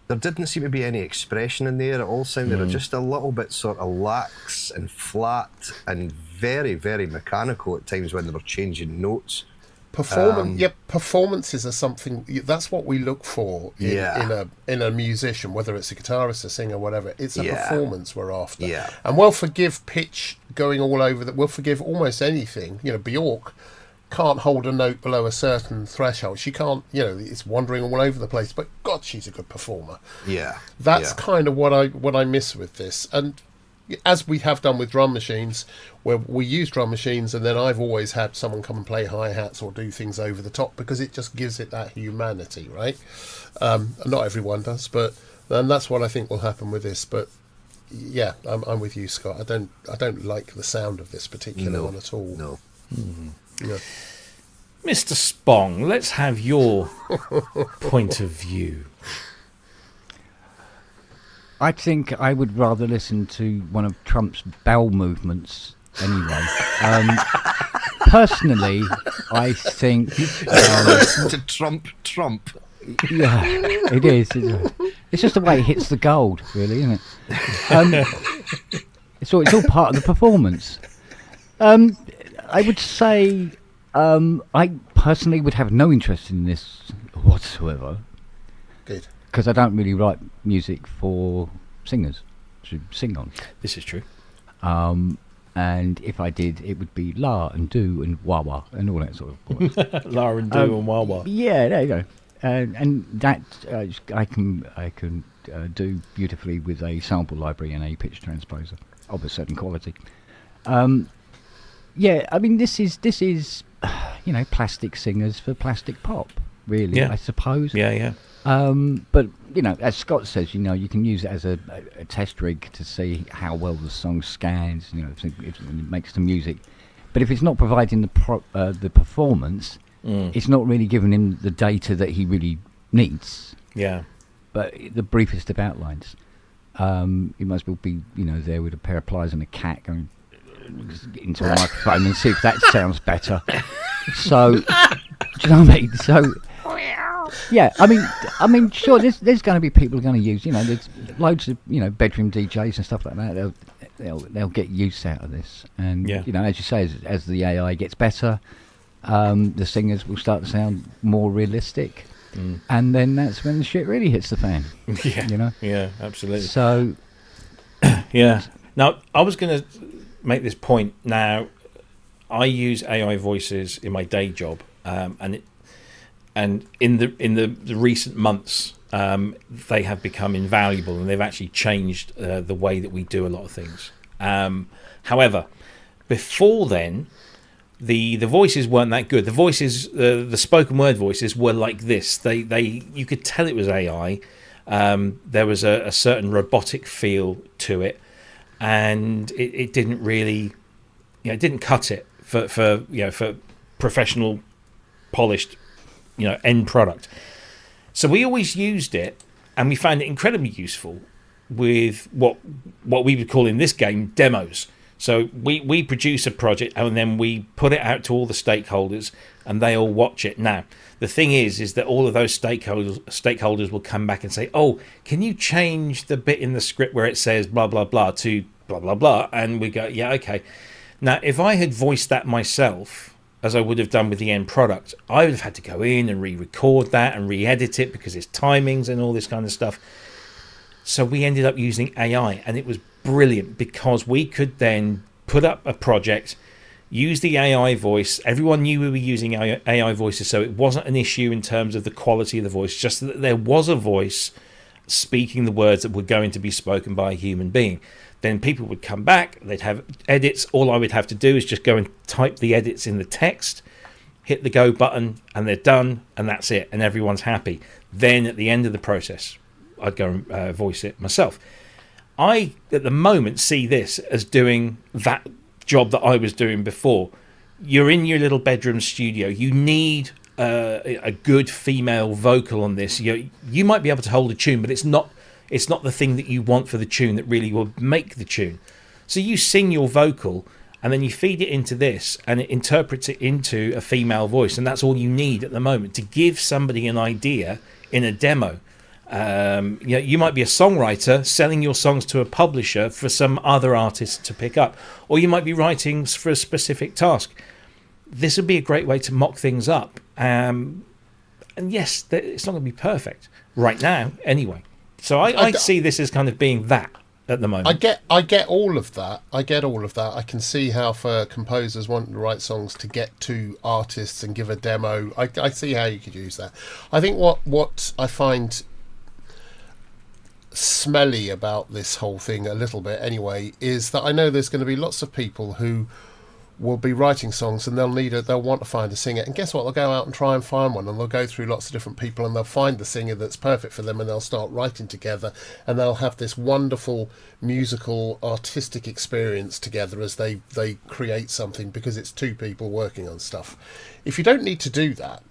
There didn't seem to be any expression in there. It all sounded just a little bit sort of lax and flat and very, very mechanical at times when they were changing notes. Performances are something that's what we look for in a musician, whether it's a guitarist, a singer, whatever. It's a performance we're after. Yeah. And we'll forgive pitch going all over that. We'll forgive almost anything. Bjork can't hold a note below a certain threshold. She can't. It's wandering all over the place. But God, she's a good performer. Yeah. That's kind of what I miss with this. And as we have done with drum machines, where we use drum machines, and then I've always had someone come and play hi-hats or do things over the top, because it just gives it that humanity, right? Not everyone does, but that's what I think will happen with this. But yeah, I'm with you, Scott. I don't like the sound of this particular one at all. No. Yeah. Mr. Spong, let's have your point of view. I think I would rather listen to one of Trump's bowel movements anyway. Personally, I think... listen to Trump. Yeah, it is. It's just the way it hits the gold, really, isn't it? It's all part of the performance. I would say I personally would have no interest in this whatsoever. Good. Because I don't really write music for singers to sing on. This is true. And if I did, it would be la and do and wah wah and all that sort of voice. La and do and wah wah. Yeah, there you go. And that I can do beautifully with a sample library and a pitch transposer of a certain quality. Yeah, I mean this is plastic singers for plastic pop, really. I suppose. Yeah. But as Scott says, you can use it as a test rig to see how well the song scans. If it makes the music, but if it's not providing the performance, it's not really giving him the data that he really needs. Yeah. But the briefest of outlines. You might as well be there with a pair of pliers and a cat going into a microphone and see if that sounds better. So, do you know what I mean? So. Yeah, I mean, sure. There's going to be people who are going to use. There's loads of bedroom DJs and stuff like that. They'll get use out of this, and as you say, as the AI gets better, the singers will start to sound more realistic, and then that's when the shit really hits the fan. Yeah, yeah, absolutely. So, yeah. Now, I was going to make this point. Now, I use AI voices in my day job, and and in the recent months, they have become invaluable, and they've actually changed the way that we do a lot of things. However, before then, the voices weren't that good. The voices, the spoken word voices, were like this. They you could tell it was AI. There was a certain robotic feel to it, and it didn't really, it didn't cut it for professional, polished, end product. So we always used it, and we found it incredibly useful with what we would call in this game demos. So we produce a project, and then we put it out to all the stakeholders, and they all watch it. Now, the thing is that all of those stakeholders will come back and say, "Oh, can you change the bit in the script where it says blah blah blah to blah blah blah?" And we go, "Yeah, okay." Now, if I had voiced that myself, as I would have done with the end product, I would have had to go in and re-record that and re-edit it because it's timings and all this kind of stuff. So we ended up using AI, and it was brilliant because we could then put up a project, use the AI voice. Everyone knew we were using AI voices, so it wasn't an issue in terms of the quality of the voice, just that there was a voice speaking the words that were going to be spoken by a human being. Then people would come back, they'd have edits. All I would have to do is just go and type the edits in the text, hit the go button, and they're done, and that's it, and everyone's happy. Then at the end of the process, I'd go and voice it myself. I, at the moment, see this as doing that job that I was doing before. You're in your little bedroom studio. You need a good female vocal on this. You might be able to hold a tune, but it's not the thing that you want for the tune that really will make the tune. So you sing your vocal, and then you feed it into this, and it interprets it into a female voice, and that's all you need at the moment to give somebody an idea in a demo. You might be a songwriter selling your songs to a publisher for some other artist to pick up, or you might be writing for a specific task. This would be a great way to mock things up. And yes, it's not going to be perfect right now anyway. So I see this as kind of being that at the moment. I get all of that. I can see how for composers wanting to write songs to get to artists and give a demo, I see how you could use that. I think what I find smelly about this whole thing a little bit anyway is that I know there's going to be lots of people who will be writing songs, and they'll want to find a singer, and guess what, they'll go out and try and find one, and they'll go through lots of different people, and they'll find the singer that's perfect for them, and they'll start writing together, and they'll have this wonderful musical artistic experience together as they create something, because it's two people working on stuff. If you don't need to do that,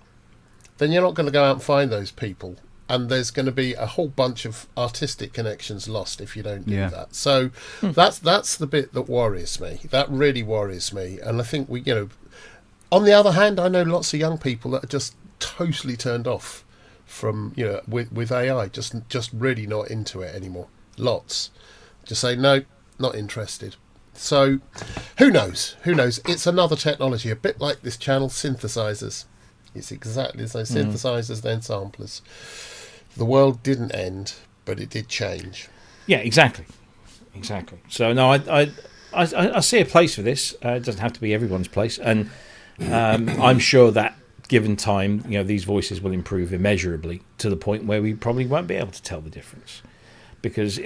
then you're not going to go out and find those people, and there's going to be a whole bunch of artistic connections lost if you don't do that. So that's the bit that worries me. That really worries me. And I think on the other hand, I know lots of young people that are just totally turned off from with AI, just really not into it anymore. Lots just say no, not interested. So who knows? It's another technology, a bit like this channel, synthesizers. It's exactly as those synthesizers, then samplers. The world didn't end, but it did change. Yeah, exactly. So no, I see a place for this. It doesn't have to be everyone's place, and I'm sure that given time, these voices will improve immeasurably to the point where we probably won't be able to tell the difference, because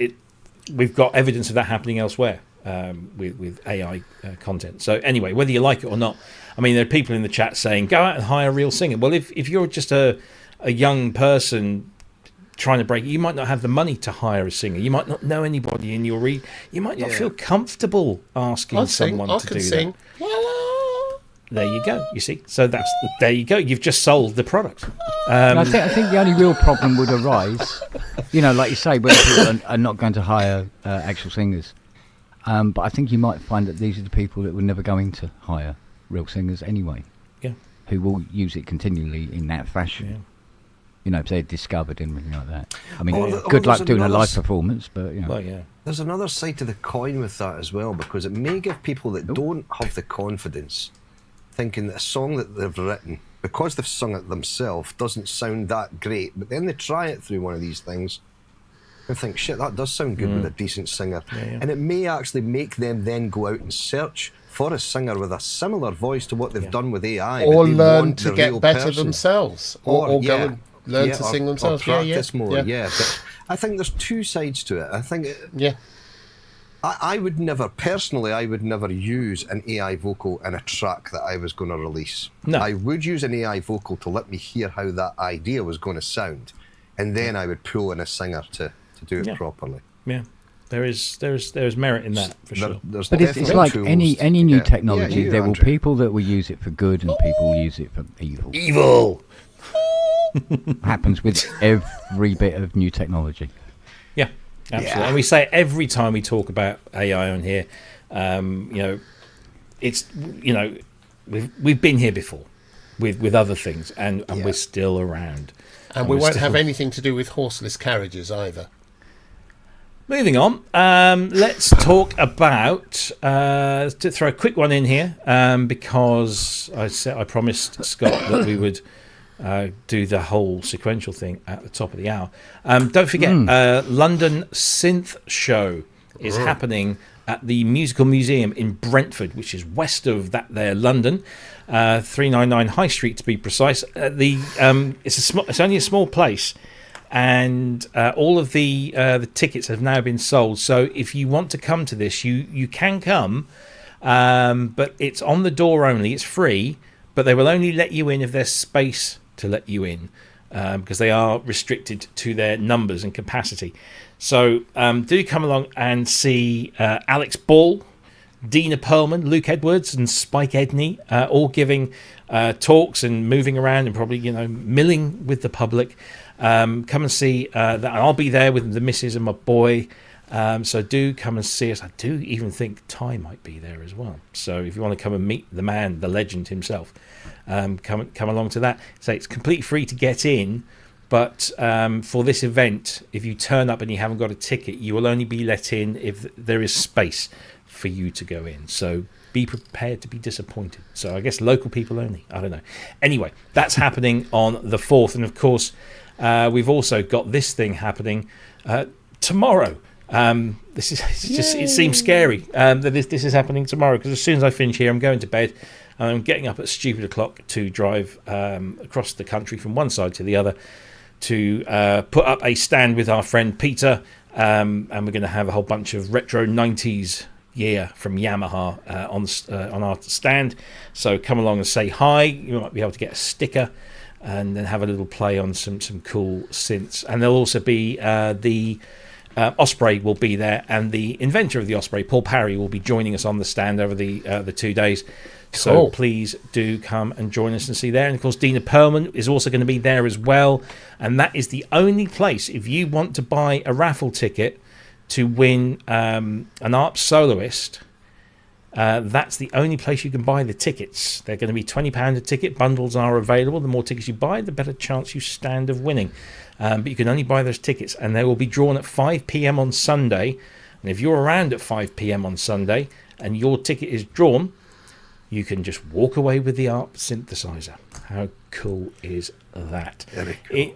we've got evidence of that happening elsewhere with AI content. So anyway, whether you like it or not, I mean, there are people in the chat saying go out and hire a real singer. Well, if you're just a young person trying to break, you might not have the money to hire a singer. You might not know anybody in your you might not feel comfortable asking someone to do that. There you go. You see, so there you go. You've just sold the product. I think the only real problem would arise, like you say, when people are not going to hire actual singers. But I think you might find that these are the people that were never going to hire real singers anyway. Yeah. Who will use it continually in that fashion. Yeah. If they're discovered and everything like that. I mean, good luck doing a live performance, but Well, yeah. There's another side to the coin with that as well, because it may give people that don't have the confidence thinking that a song that they've written, because they've sung it themselves, doesn't sound that great, but then they try it through one of these things and think, shit, that does sound good with a decent singer. Yeah. And it may actually make them then go out and search forest singer with a similar voice to what they've done with AI, or but they learn want to the get real better person. themselves, or go and learn to or- sing themselves. or practice more. Yeah, but I think there's two sides to it. I think I would never use an AI vocal in a track that I was going to release. No. I would use an AI vocal to let me hear how that idea was going to sound, and then I would pull in a singer to do it properly. Yeah. There's merit in that for sure. There's But it's definitely like tools any to new get. technology. Yeah, There will Andrew. people that will use it for good and people will use it for evil. Evil. Happens with every bit of new technology. Yeah, absolutely. And we say it every time we talk about AI on here. It's we've been here before with other things, and we're still around. And we we're won't still- have anything to do with horseless carriages either. Moving on, let's talk about. To throw a quick one in here, because I promised Scott that we would do the whole sequential thing at the top of the hour. Don't forget, London Synth Show is happening at the Musical Museum in Brentford, which is west of that there London, 399 High Street to be precise. It's only a small place. And all of the tickets have now been sold. So if you want to come to this, you can come, but it's on the door only. It's free, but they will only let you in if there's space to let you in, because they are restricted to their numbers and capacity. So do come along and see Alex Ball, Dina Perlman, Luke Edwards, and Spike Edney, all giving talks and moving around and probably milling with the public. Come and see that. I'll be there with the missus and my boy. So do come and see us. I do even think Ty might be there as well. So if you want to come and meet the man, the legend himself, come along to that. So it's completely free to get in, but for this event, if you turn up and you haven't got a ticket, you will only be let in if there is space for you to go in. So be prepared to be disappointed. So I guess local people only. I don't know. Anyway, that's happening on the 4th, and of course. We've also got this thing happening tomorrow. This is it seems scary that this is happening tomorrow, because as soon as I finish here, I'm going to bed. I'm getting up at stupid o'clock to drive across the country from one side to the other to put up a stand with our friend Peter, and we're going to have a whole bunch of retro 90s gear from Yamaha on our stand. So come along and say hi. You might be able to get a sticker. And then have a little play on some cool synths. And there'll also be the Osprey will be there, and the inventor of the Osprey, Paul Parry, will be joining us on the stand over the 2 days. So please do come and join us and see there. And of course, Dina Perlman is also going to be there as well. And that is the only place, if you want to buy a raffle ticket to win an ARP soloist, that's the only place you can buy the tickets. They're going to be £20 a ticket. Bundles are available. The more tickets you buy, the better chance you stand of winning. But you can only buy those tickets, and they will be drawn at 5 p.m. on Sunday. And if you're around at 5 p.m. on Sunday and your ticket is drawn, you can just walk away with the ARP synthesizer. How cool is that? Very cool.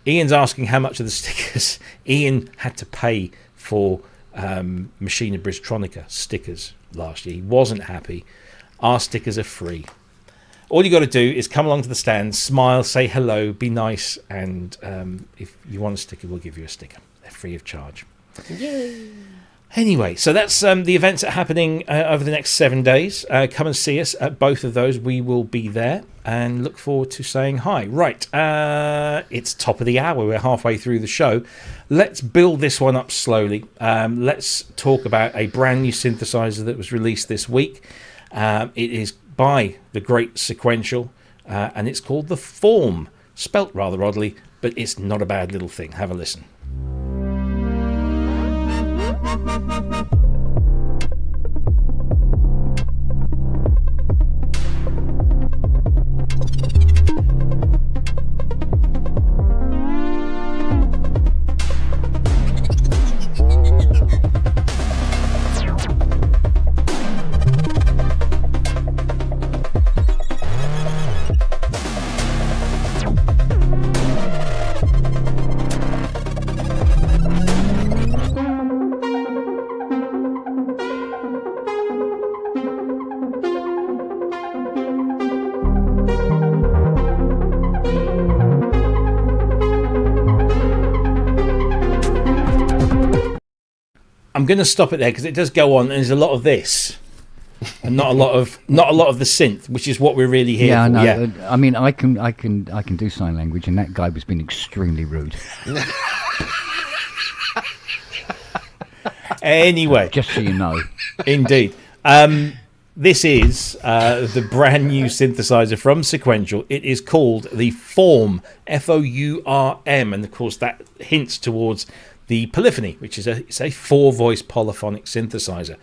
Ian's asking how much of the stickers. Ian had to pay for Machine of Bristronica stickers last year. He wasn't happy. Our stickers are free. All you got to do is come along to the stand, smile, say hello, be nice, and if you want a sticker, we'll give you a sticker. They're free of charge. Yay! Anyway, so that's the events that are happening over the next 7 days. Come and see us at both of those. We will be there and look forward to saying hi. Right, it's top of the hour. We're halfway through the show. Let's build this one up slowly. Let's talk about a brand new synthesizer that was released this week. It is by the great Sequential, and it's called the Fourm, spelt rather oddly, but it's not a bad little thing. Have a listen. I'm going to stop it there because it does go on, and there's a lot of this, and not a lot of the synth, which is what we're really here Yeah, I for. know. Yeah. I mean, I can do sign language, and that guy was being extremely rude. Anyway, Just so you know. indeed. This is the brand new synthesizer from Sequential. It is called the Fourm, Fourm, and of course that hints towards the polyphony, which is it's a 4-voice polyphonic synthesizer.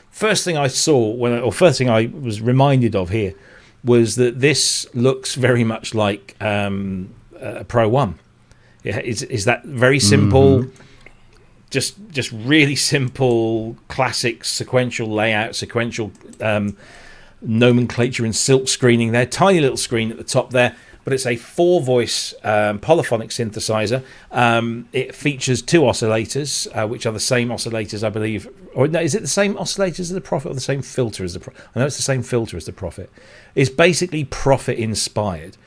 First thing I saw first thing I was reminded of here was that this looks very much like a Pro One. Yeah, is that very simple? Just really simple, classic sequential layout, sequential nomenclature and silk screening there. Tiny little screen at the top there, but it's a 4-voice polyphonic synthesizer. It features 2 oscillators, which are the same oscillators, I believe. Or no, is it the same oscillators as the Prophet or the same filter as the Prophet? I know it's the same filter as the Prophet. It's basically Prophet inspired.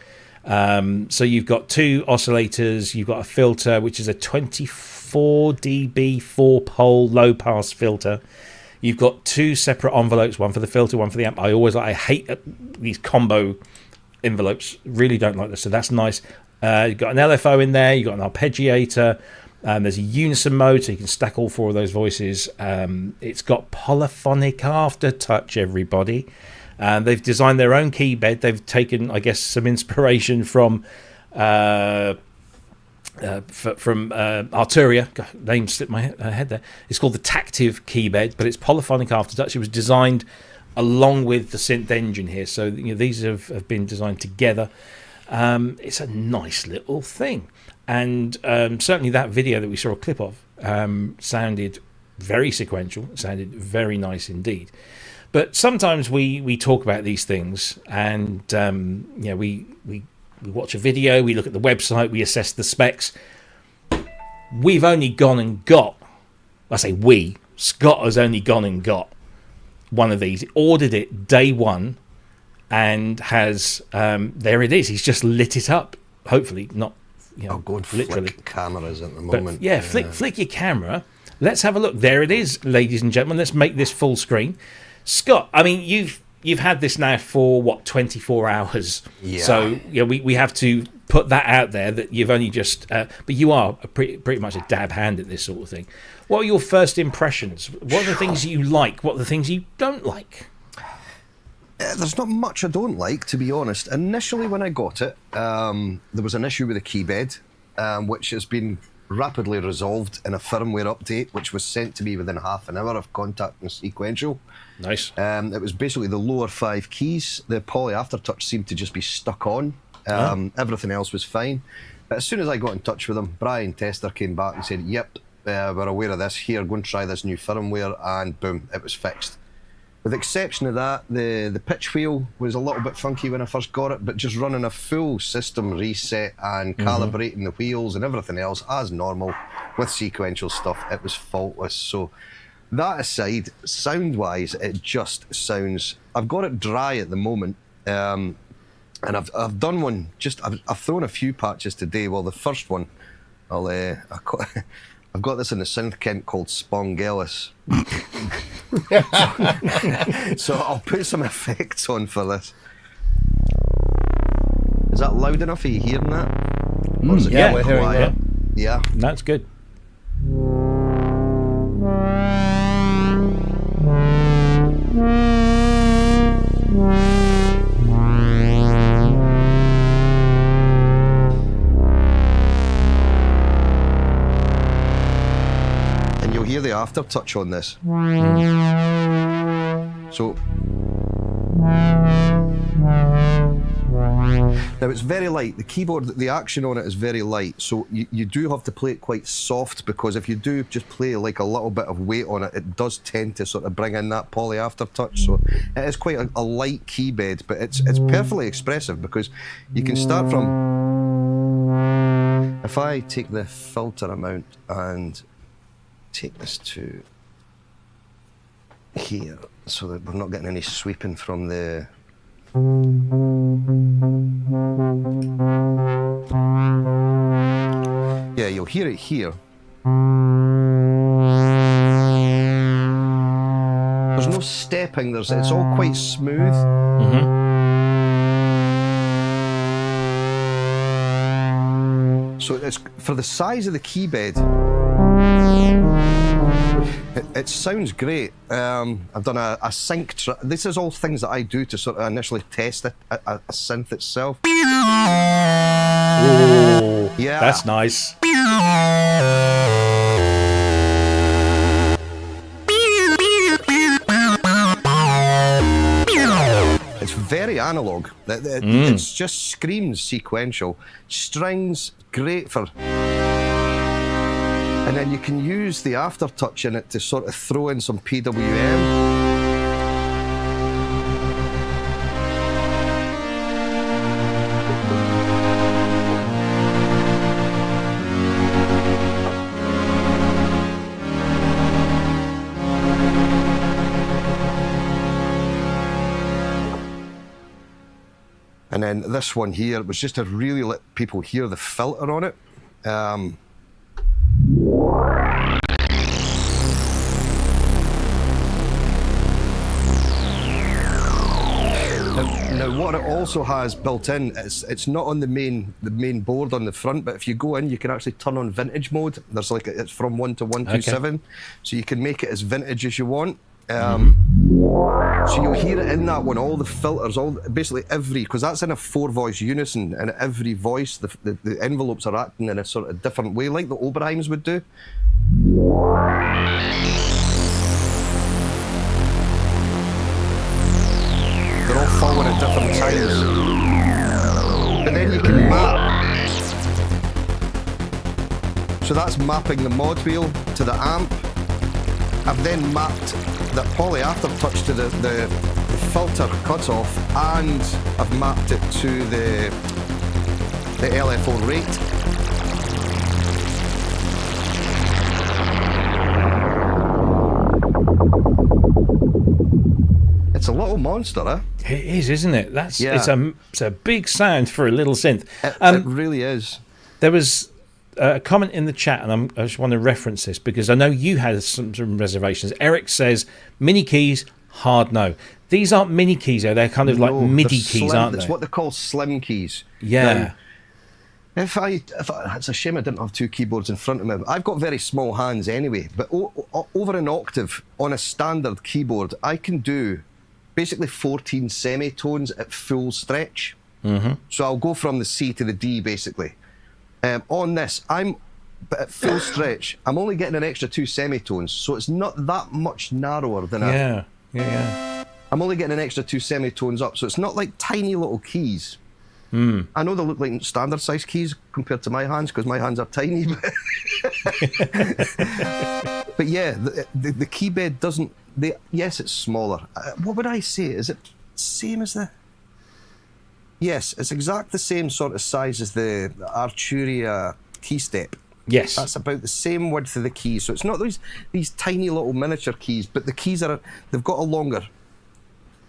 So you've got 2 oscillators, you've got a filter, which is a 24 dB 4-pole low-pass filter. You've got 2 separate envelopes, one for the filter, one for the amp. I hate these combo envelopes. Really don't like this. So that's nice. You've got an LFO in there. You've got an arpeggiator. There's a unison mode, so you can stack all 4 of those voices. It's got polyphonic aftertouch, everybody. They've designed their own key bed. They've taken, I guess, some inspiration from Arturia. God, name slipped my head there. It's called the Tactive key bed, but it's polyphonic aftertouch. It was designed along with the synth engine here, so these have been designed together. It's a nice little thing, and certainly that video that we saw a clip of sounded very sequential. It sounded very nice indeed. But sometimes we talk about these things, and we watch a video, we look at the website, we assess the specs. We've only gone and got, I say we, Scott has only gone and got one of these, ordered it day one, and has there it is. He's just lit it up. Hopefully not, I'll go and literally. flick cameras at the moment. But flick your camera. Let's have a look. There it is, ladies and gentlemen. Let's make this full screen. Scott, I mean, you've had this now for 24 hours. Yeah. So we have to put that out there that you've only just, but you are pretty much a dab hand at this sort of thing. What are your first impressions? What are the things you like? What are the things you don't like? There's not much I don't like, to be honest. Initially, when I got it, there was an issue with the key bed, which has been rapidly resolved in a firmware update, which was sent to me within half an hour of contacting Sequential. Nice. It was basically the lower 5 keys. The poly aftertouch seemed to just be stuck on. Everything else was fine. But as soon as I got in touch with them, Brian Tester came back and said, yep, we're aware of this. Here, go and try this new firmware, and boom, it was fixed. With the exception of that, the pitch wheel was a little bit funky when I first got it, but just running a full system reset and calibrating the wheels and everything else as normal with sequential stuff, it was faultless. So that aside, sound-wise, it just sounds... I've got it dry at the moment, and I've done one, I've thrown a few patches today. Well, the first one, I've got this in the synth kit called Spong. So I'll put some effects on for this. Is that loud enough? Are you hearing that? Or is it Yeah, we're hearing quiet? that. Yeah. That's good. And you'll hear the aftertouch on this. So now it's very light. The keyboard, the action on it is very light, so you do have to play it quite soft, because if you do just play like a little bit of weight on it, it does tend to sort of bring in that poly aftertouch. So it is quite a light key bed, but it's perfectly expressive, because you can start from... If I take the filter amount and take this to here, so that we're not getting any sweeping from the... Yeah, you'll hear it here. stepping. It's all quite smooth. So it's for the size of the key bed. It sounds great. I've done a sync. This is all things that I do to sort of initially test a synth itself. Ooh, Yeah, that's nice. it's very analog. It just screams sequential. Strings, great for. And then you can use the aftertouch in it to sort of throw in some PWM. And then this one here was just to really let people hear the filter on it. Now what it also has built in, it's not on the main board on the front, but if you go in, you can actually turn on vintage mode. There's like it's from 1 to 127, so you can make it as vintage as you want. So you'll hear it in that one, all the filters, basically every, because that's in a 4-voice unison, and every voice, the envelopes are acting in a sort of different way, like the Oberheims would do. They're all following at different times. But then you can map. So that's mapping the mod wheel to the amp. I've then mapped that poly aftertouch to the filter cutoff, and I've mapped it to the LFO rate. It's a little monster, eh? It is, isn't it? Yeah. It's a big sound for a little synth. It really is. There was a comment in the chat, and I just want to reference this because I know you had some reservations. Eric says mini keys, hard no. These aren't mini keys, though. They're kind of like MIDI keys, aren't they? It's what they call slim keys. Yeah. Now, it's a shame I didn't have two keyboards in front of me. I've got very small hands anyway, but over an octave on a standard keyboard, I can do basically 14 semitones at full stretch. So I'll go from the C to the D, basically. On this, but at full stretch, I'm only getting an extra 2 semitones, so it's not that much narrower than Yeah. I'm only getting an extra 2 semitones up, so it's not like tiny little keys. I know they look like standard size keys compared to my hands, because my hands are tiny. But yeah, the key bed doesn't. Yes, it's smaller. What would I say? Is it same as the? Yes, it's exact the same sort of size as the Arturia key step. Yes. That's about the same width of the keys. So it's not these tiny little miniature keys, but the keys they've got a longer.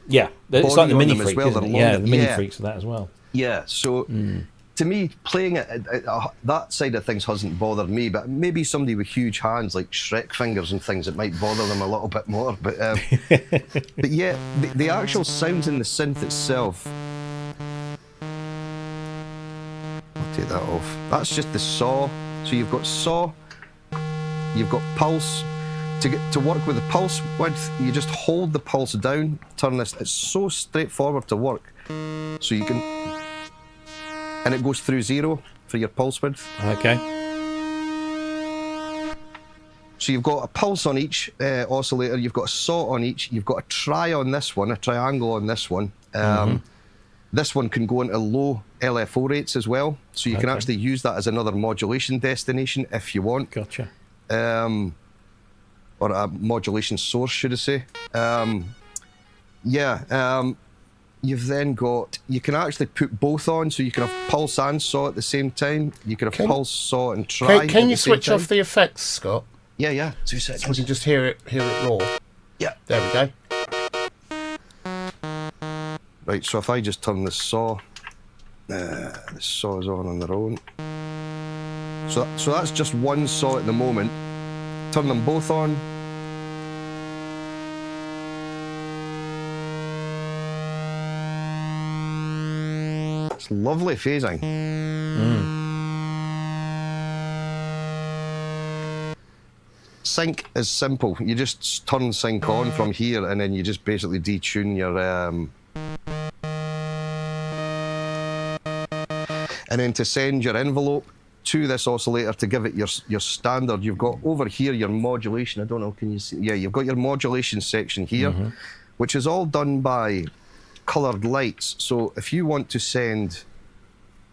Yeah, it's like the mini as freaks, well. isn't it? Yeah, the mini freaks of that as well. Yeah, so to me, playing it, that side of things hasn't bothered me, but maybe somebody with huge hands like Shrek fingers and things, it might bother them a little bit more. But but yeah, the actual sounds in the synth itself. I'll take that off. That's just the saw. So you've got saw, you've got pulse. To work with the pulse width, you just hold the pulse down, turn this. It's so straightforward to work. So you can, and it goes through 0 for your pulse width. Okay. So you've got a pulse on each oscillator, you've got a saw on each, you've got a tri on this one, a triangle on this one. This one can go into low LFO rates as well, so you can actually use that as another modulation destination if you want. Gotcha. Or a modulation source, should I say. You've then got, you can actually put both on, so you can have pulse and saw at the same time. You can have pulse, saw and tri. Can you switch off the effects, Scott? Yeah, 2 So we seconds. can just hear it raw. Yeah. There we go. Right, so if I just turn the saw is on their own. So that's just one saw at the moment. Turn them both on. lovely phasing. Sync is simple. You just turn sync on from here, and then you just basically detune your. And then to send your envelope to this oscillator to give it your standard, you've got over here your modulation. I don't know, can you see? Yeah, you've got your modulation section here, which is all done by coloured lights. So if you want to send,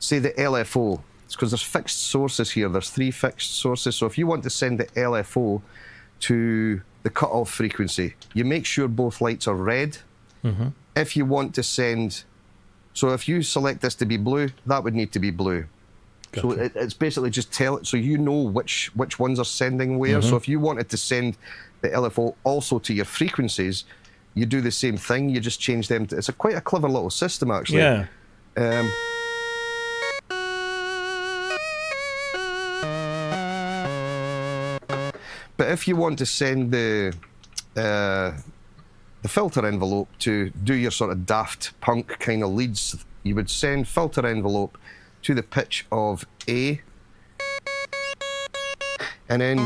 say, the LFO, it's because there's fixed sources here. There's 3 fixed sources. So if you want to send the LFO to the cutoff frequency, you make sure both lights are red. If you want to send, so if you select this to be blue, that would need to be blue. Gotcha. So it's basically just tell it, so you know which ones are sending where. So if you wanted to send the LFO also to your frequencies, you do the same thing. You just change them. It's quite a clever little system, actually. Yeah. But if you want to send the filter envelope to do your sort of Daft Punk kind of leads, you would send filter envelope to the pitch of A, and then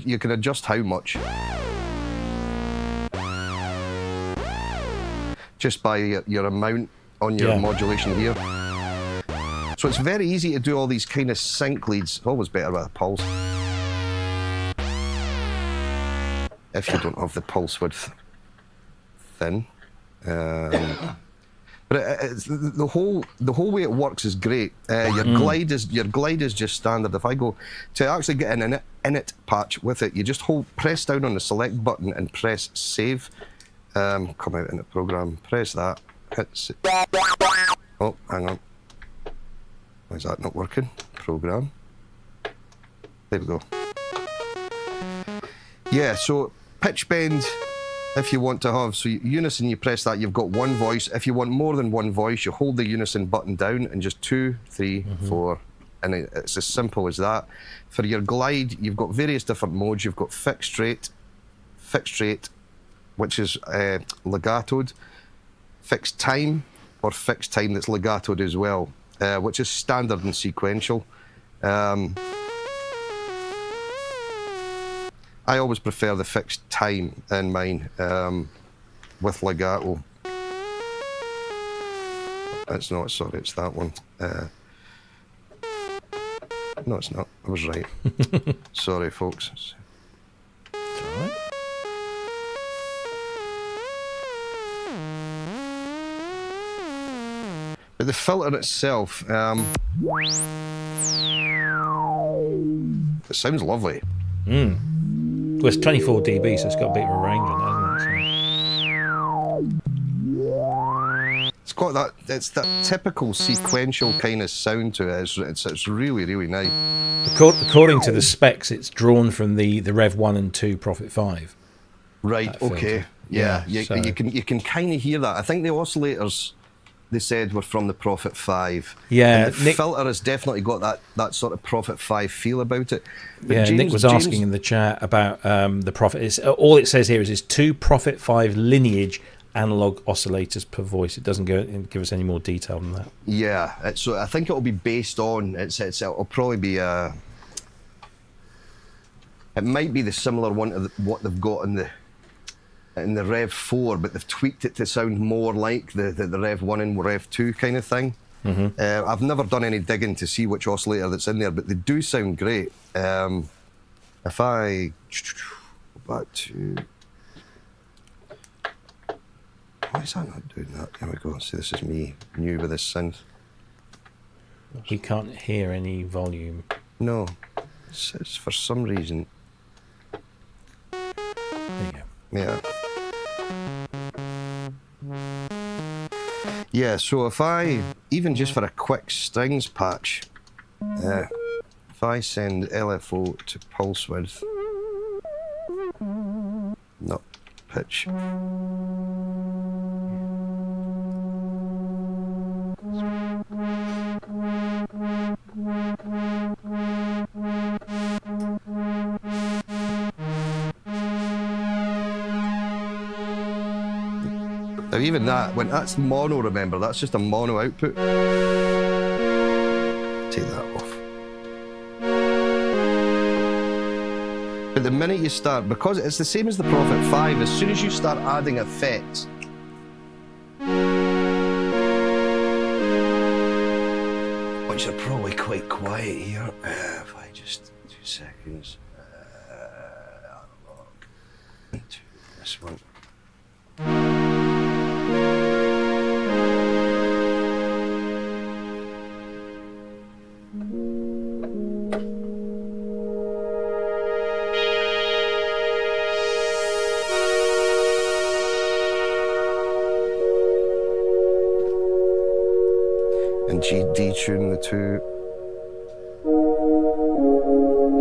you can adjust how much just by your amount on your modulation here. So it's very easy to do all these kind of sync leads. Always better with a pulse. If you don't have the pulse width thin. But the whole way it works is great. Your glide is just standard. If I go to actually get an init patch with it, you just press down on the select button and press save. Come out in the program, press that, hit. Oh, hang on. Why is that not working? Program. There we go. Yeah. So pitch bend. If you want to have, so unison, you press that, you've got one voice. If you want more than one voice, you hold the unison button down and just 2, 3, 4, and it's as simple as that. For your glide, you've got various different modes. You've got fixed rate, which is legatoed, fixed time, or fixed time that's legatoed as well, which is standard and sequential. I always prefer the fixed time in mine with legato. It's not, sorry, it's that one. No, it's not. I was right. Sorry, folks. It's all right. But the filter itself, it sounds lovely. Well, it's 24 dB, so it's got a bit of a range on that, hasn't it? It's got that. It's that typical sequential kind of sound to it. It's really, really nice. According to the specs, it's drawn from the Rev 1 and 2 Prophet 5. Right. Okay. Yeah. You can kind of hear that. I think the oscillators, they said, were from the Prophet 5. Yeah, and the filter has definitely got that sort of Prophet 5 feel about it. But Nick was asking in the chat about the Prophet. All it says here is 2 Prophet 5 lineage analog oscillators per voice. It doesn't give us any more detail than that. Yeah, so I think it'll be based on. It'll probably be it might be the similar one to what they've got in the Rev 4, but they've tweaked it to sound more like the Rev 1 and Rev 2 kind of thing. I've never done any digging to see which oscillator that's in there, but they do sound great. If I go back to... Why is that not doing that? There we go. See, this is me, new with this synth. We can't hear any volume. No. It's for some reason... There you go. Yeah. Yeah, so if I, even just for a quick strings patch, if I send LFO to pulse width, not pitch. Now even that, when that's mono, remember, that's just a mono output. Take that off. But the minute you start, because it's the same as the Prophet 5, as soon as you start adding effects, which are probably quite quiet here, if I just, 2 seconds, analog, into this one. And detune the two. Oh,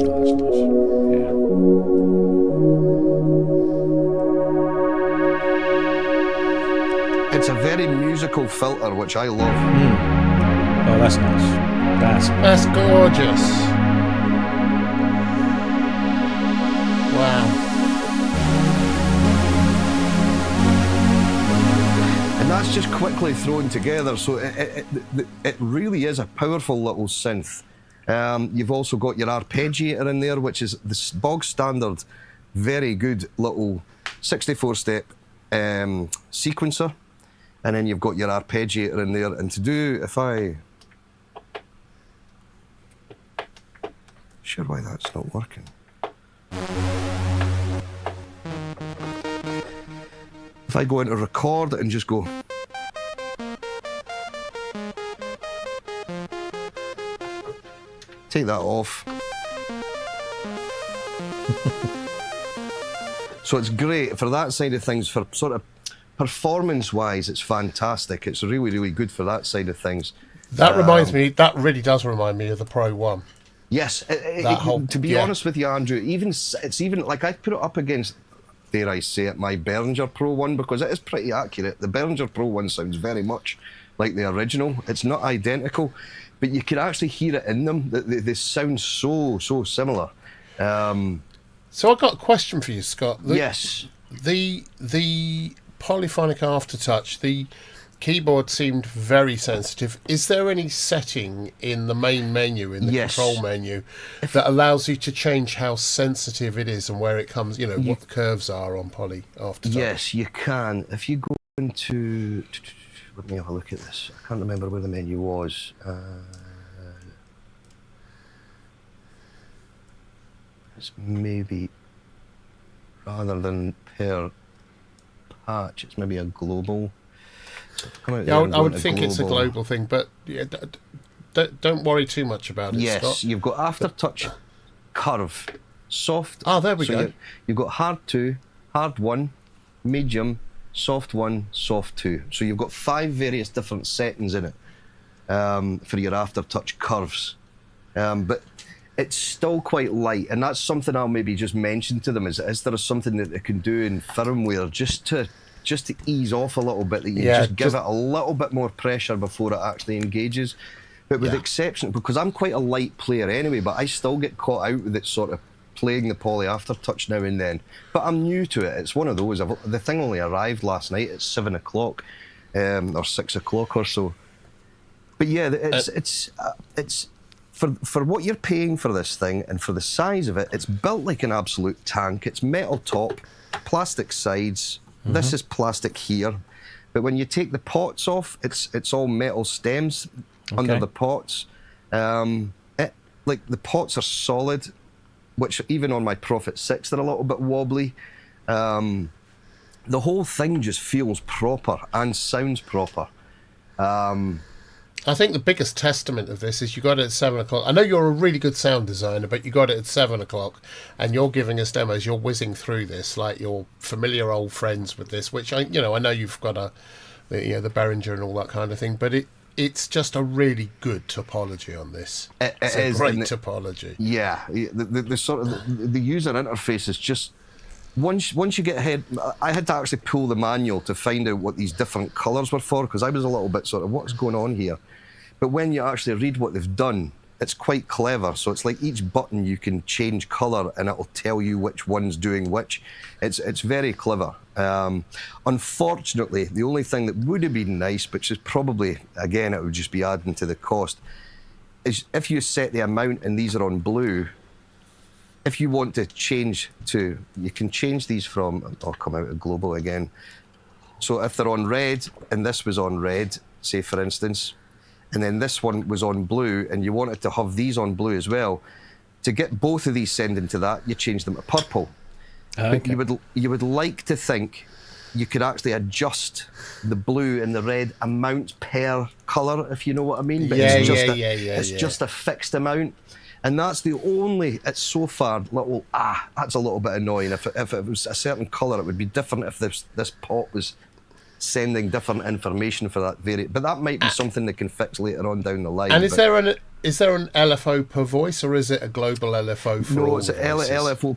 that's nice. Yeah. It's a very musical filter, which I love. Oh, that's nice. That's gorgeous. Wow. And that's just quickly thrown together, so it really is a powerful little synth. You've also got your arpeggiator in there, which is the bog standard, very good little 64-step sequencer. And then you've got your arpeggiator in there. And to do, if I... Sure why that's not working. If I go into record and just go... Take that off. So it's great for that side of things, for sort of performance-wise, it's fantastic. It's really, really good for that side of things. That reminds me, that really does remind me of the Pro 1. Yes, to be honest with you, Andrew, it's even like I put it up against, dare I say it, my Behringer Pro 1, because it is pretty accurate. The Behringer Pro 1 sounds very much like the original. It's not identical, but you can actually hear it in them. They sound so similar. So I've got a question for you, Scott. Yes. The polyphonic aftertouch, the keyboard seemed very sensitive. Is there any setting in the main menu, in the control menu, that allows you to change how sensitive it is and where it comes, what the curves are on poly aftertouch? Yes, you can. If you go into... Let me have a look at this. I can't remember where the menu was. It's maybe, rather than per patch, it's maybe a global. Yeah, I would think it's a global thing, but yeah, don't worry too much about it, Yes, Scott. you've got aftertouch curve, soft. Ah, there we go. You've got hard 2, hard 1, medium, soft 1, soft 2. So you've got 5 various different settings in it for your aftertouch curves. But it's still quite light, and that's something I'll maybe just mention to them, is there something that they can do in firmware just to ease off a little bit, that you just give it a little bit more pressure before it actually engages. But with exception, because I'm quite a light player anyway, but I still get caught out with it sort of playing the poly aftertouch now and then. But I'm new to it. It's one of those. The thing only arrived last night at 7 o'clock or 6 o'clock or so. But yeah, it's for what you're paying for this thing and for the size of it, it's built like an absolute tank. It's metal top, plastic sides. This is plastic here. But when you take the pots off, it's all metal stems under the pots. Like the pots are solid, which even on my Prophet 6, they're a little bit wobbly. The whole thing just feels proper and sounds proper. I think the biggest testament of this is you got it at 7 o'clock. I know you're a really good sound designer, but you got it at 7 o'clock, and you're giving us demos. You're whizzing through this like you're familiar old friends with this, which I know you've got the Behringer and all that kind of thing. But it's just a really good topology on this. It's a great topology. Yeah, the sort of the user interface is just once you get ahead. I had to actually pull the manual to find out what these different colours were for, because I was a little bit sort of what's going on here. But when you actually read what they've done, it's quite clever. So it's like each button you can change colour and it'll tell you which one's doing which. It's very clever. Unfortunately, the only thing that would have been nice, which is probably, again, it would just be adding to the cost, is if you set the amount and these are on blue, if you want to change to, you can change these from, I'll come out of global again. So if they're on red and this was on red, say for instance, and then this one was on blue, and you wanted to have these on blue as well, to get both of these sending to that, you change them to purple. Okay. But you would like to think you could actually adjust the blue and the red amount per colour, if you know what I mean. But it's just a fixed amount. And that's the only, it's so far little, that's a little bit annoying. If it was a certain colour, it would be different if this pot was sending different information for that variant. But that might be something they can fix later on down the line. And is there an LFO per voice, or is it a global LFO for all No, it's an voices? LFO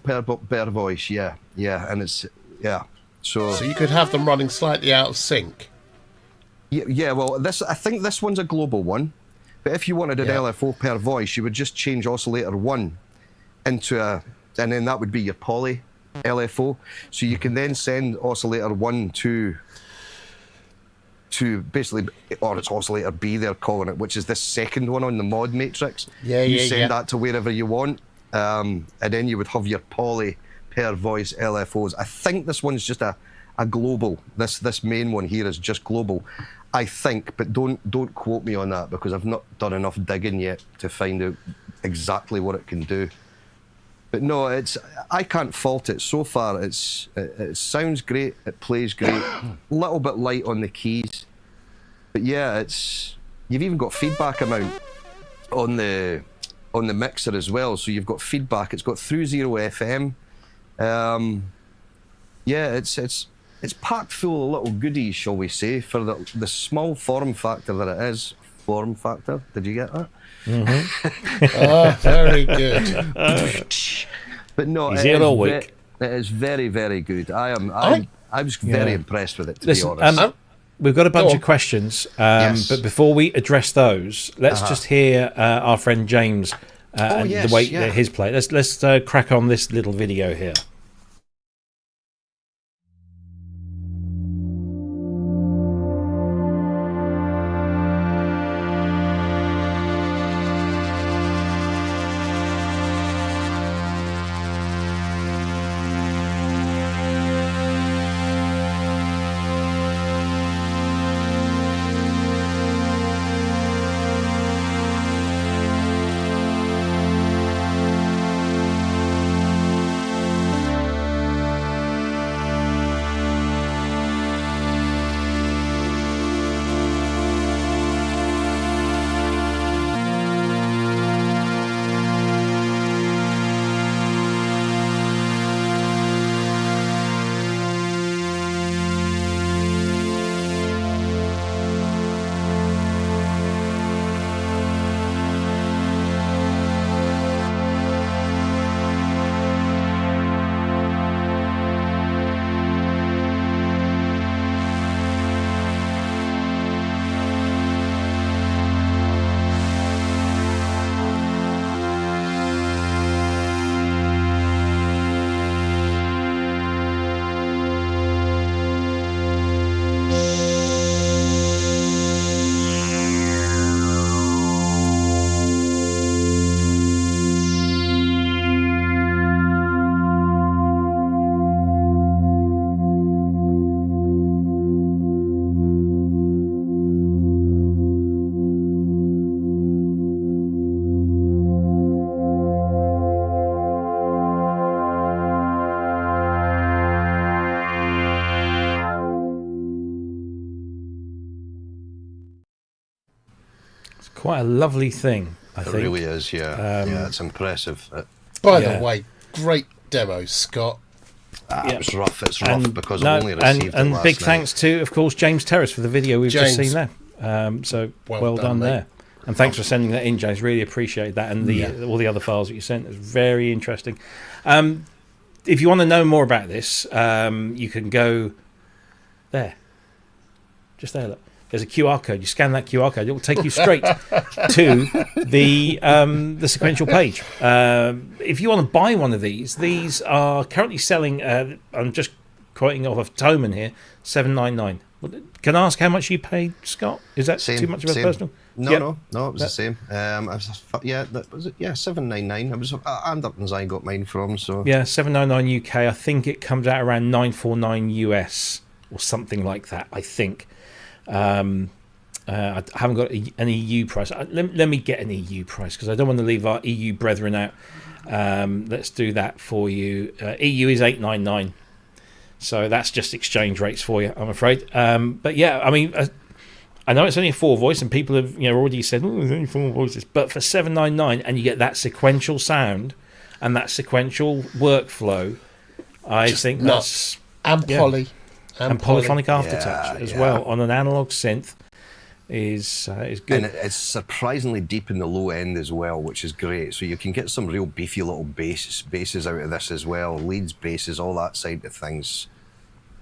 per voice, yeah. And it's, So you could have them running slightly out of sync. Yeah, well, I think this one's a global one. But if you wanted an LFO per voice, you would just change oscillator 1 into and then that would be your poly LFO. So you can then send oscillator 1 to basically, or it's oscillator B they're calling it, which is this second one on the mod matrix. You send that to wherever you want, and then you would have your poly per voice LFOs. I think this one's just a global. This main one here is just global, I think, but don't quote me on that, because I've not done enough digging yet to find out exactly what it can do. But no, I can't fault it. So far, it sounds great, it plays great, a little bit light on the keys. But yeah, you've even got feedback amount on the mixer as well. So you've got feedback, it's got through 0 FM. It's packed full of little goodies, shall we say, for the small form factor that it is. Form factor, did you get that? Mm-hmm. Very good. But no, He's here all week. It is very, very good. I was very impressed with it, to be honest. We've got a bunch of questions, but before we address those, let's just hear our friend James and the way his play. Let's crack on this little video here. Quite a lovely thing, I think. It really is, yeah. It's impressive. By the way, great demo, Scott. It's rough. It's rough because I only and received it last big night. thanks to, of course, James Terrace for the video we've just James. seen there. So well done mate. there. And thanks for sending that in, James. Really appreciate that. And all the other files that you sent. It's very interesting. If you want to know more about this, you can go there. Just there, look. There's a QR code. You scan that QR code, it will take you straight to the sequential page. If you want to buy one of these are currently selling. I'm just quoting off of Toman here, $7.99. Can I ask how much you paid, Scott? Is that too much of a personal? No, Yep. no, it was the same. That was it. Yeah, $7.99. It was Anderton's I got mine from. So Yeah, $7.99 UK. I think it comes out around $9.49 US or something like that. I think. I haven't got an EU price. Let me get an EU price because I don't want to leave our EU brethren out. Let's do that for you. EU is $8.99, so that's just exchange rates for you, I'm afraid. But yeah, I mean, I know it's only a 4-voice, and people have already said, "Oh, there's only 4 voices." But for $7.99, and you get that sequential sound and that sequential workful, I think nuts. that's And poly. and polyphonic poly. aftertouch as Yeah. well on an analog synth is good. And it's surprisingly deep in the low end as well, which is great. So you can get some real beefy little basses out of this as well, leads, basses, all that side of things.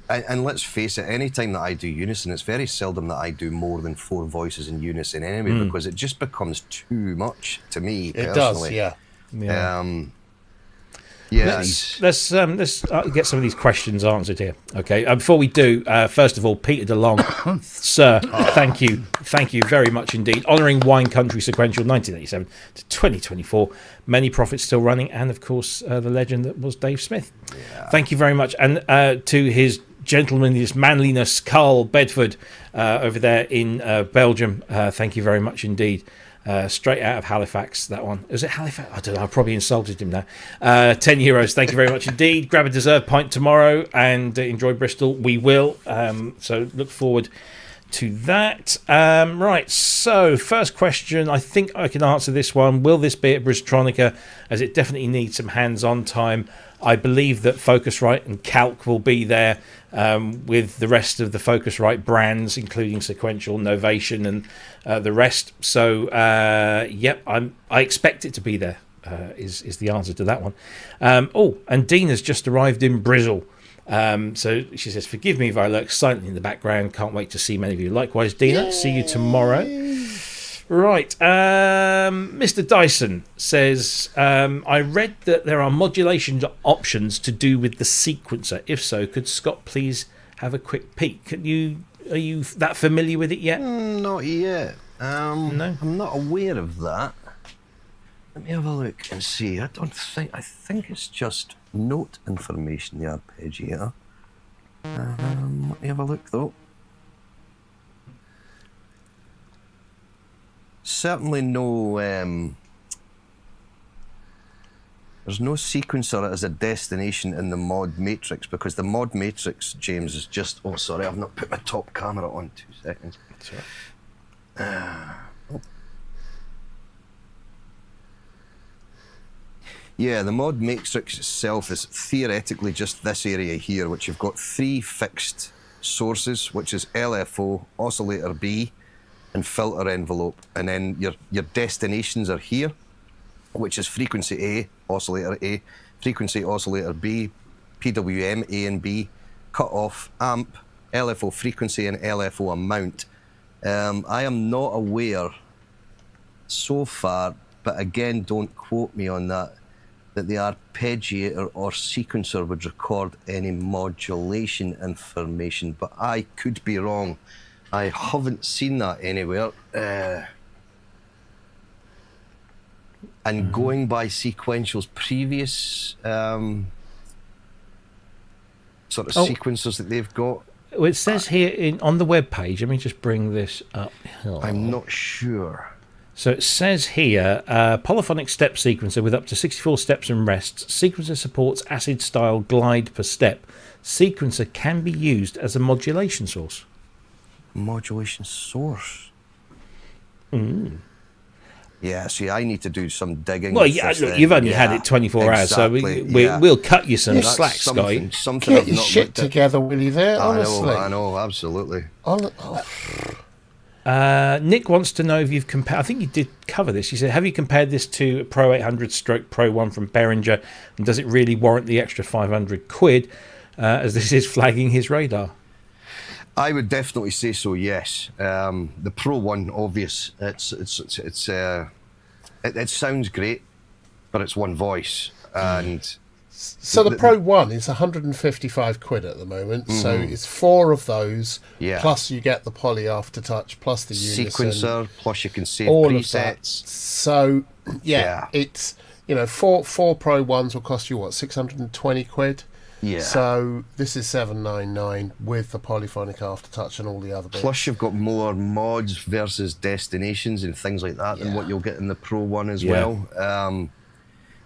And let's face it, any time that I do unison, it's very seldom that I do more than 4 voices in unison anyway, because it just becomes too much to me personally. It does, yeah. Yes. Let's get some of these questions answered here. Okay. Before we do, first of all, Peter DeLong, sir, thank you very much indeed. Honouring Wine Country Sequential 1987 to 2024. Many profits still running, and of course the legend that was Dave Smith. Yeah. Thank you very much, and to his gentlemanliness, manliness, Carl Bedford over there in Belgium. Thank you very much indeed. Straight out of Halifax, that one. Is it Halifax? I don't know. I probably insulted him now. €10. Thank you very much indeed. Grab a dessert pint tomorrow and enjoy Bristol. We will. So look forward to that. Right. So first question. I think I can answer this one. Will this be at Bristronica? As it definitely needs some hands-on time. I believe that Focusrite and Calc will be there with the rest of the Focusrite brands, including Sequential, Novation, and the rest. So, yep, I expect it to be there. Is the answer to that one. And Dina's just arrived in Bristol. So she says, "Forgive me if I lurk silently in the background. Can't wait to see many of you. Likewise, Dina. Yay. See you tomorrow." Right, Mr. Dyson says, I read that there are modulation options to do with the sequencer. If so, could Scott please have a quick peek? Are you that familiar with it yet? Not yet. No? I'm not aware of that. Let me have a look and see. I think it's just note information, the arpeggiator. Let me have a look though. Certainly no, there's no sequencer as a destination in the mod matrix, because the mod matrix, James, is just, oh sorry, I've not put my top camera on, 2 seconds. Yeah, the mod matrix itself is theoretically just this area here, which you've got 3 fixed sources, which is LFO, oscillator B, and filter envelope, and then your destinations are here, which is frequency A, oscillator B, PWM A and B, cut off, amp, LFO frequency, and LFO amount. I am not aware so far, but again, don't quote me on that the arpeggiator or sequencer would record any modulation information, but I could be wrong. I haven't seen that anywhere. And going by Sequential's previous sort of sequencers that they've got. Well, it says here on the web page, let me just bring this up. I'm not sure. So it says here, polyphonic step sequencer with up to 64 steps and rests. Sequencer supports acid style glide per step. Sequencer can be used as a modulation source. Modulation source. Mm. Yeah, see, I need to do some digging. Well, with yeah, this look, then. you've only had Yeah, it 24 hours, so exactly, yeah. we'll cut you some That's slack, Sky. something Get I've your not shit looked at. together, Willie. There, honestly. I know, absolutely. Nick wants to know if you've compared. I think you did cover this. He said, "Have you compared this to a Pro 800 Stroke Pro 1 from Behringer, and does it really warrant the extra 500 quid? As this is flagging his radar." I would definitely say so. Yes, the Pro One, obvious. It sounds great, but it's one voice, and So the Pro 1 is 155 quid at the moment. So it's 4 of those, Yeah. plus you get the poly aftertouch, plus the unison, sequencer, plus you can save all of that. presets. So Yeah. it's four Pro 1s will cost you what, 620 quid. Yeah. So this is 799 with the polyphonic aftertouch and all the other bits. Plus, you've got more mods versus destinations and things like that than what you'll get in the Pro One as well.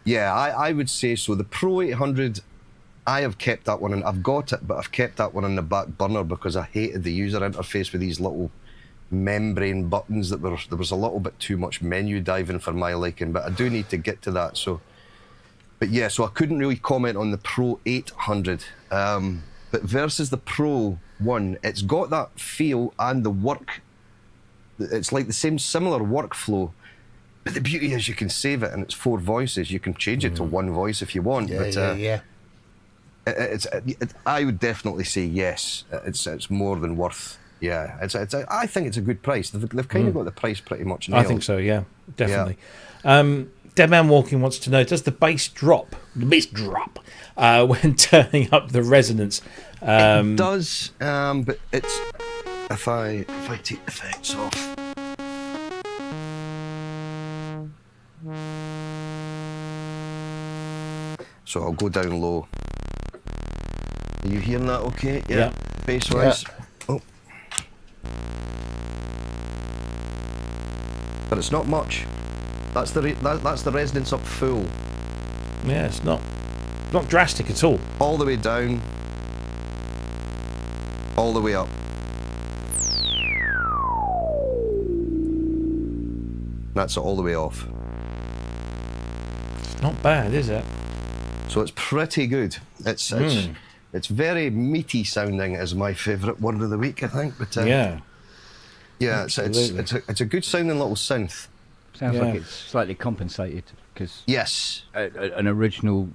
I would say so. The Pro 800, I have kept that one, and I've got it, but I've kept that one on the back burner because I hated the user interface with these little membrane buttons there was a little bit too much menu diving for my liking, but I do need to get to that. So I couldn't really comment on the Pro 800, but versus the Pro 1, it's got that feel and the work. It's like the same similar workflow, but the beauty is you can save it and it's 4 voices. You can change it to one voice if you want. I would definitely say yes. It's more than worth. Yeah, I think it's a good price. They've kind of got the price pretty much nailed. I think so. Yeah, definitely. Deadman Walking wants to know: does the bass drop when turning up the resonance? It does, but it's if I take the effects off. So I'll go down low. Are you hearing that okay? Yeah. Bass wise. Yeah. Oh. But it's not much. That's the resonance up full. Yeah, it's not drastic at all. All the way down. All the way up. That's it all the way off. It's not bad, is it? So it's pretty good. It's very meaty sounding is my favourite word of the week, I think. But it's a good sounding little synth. Sounds like it's slightly compensated because an original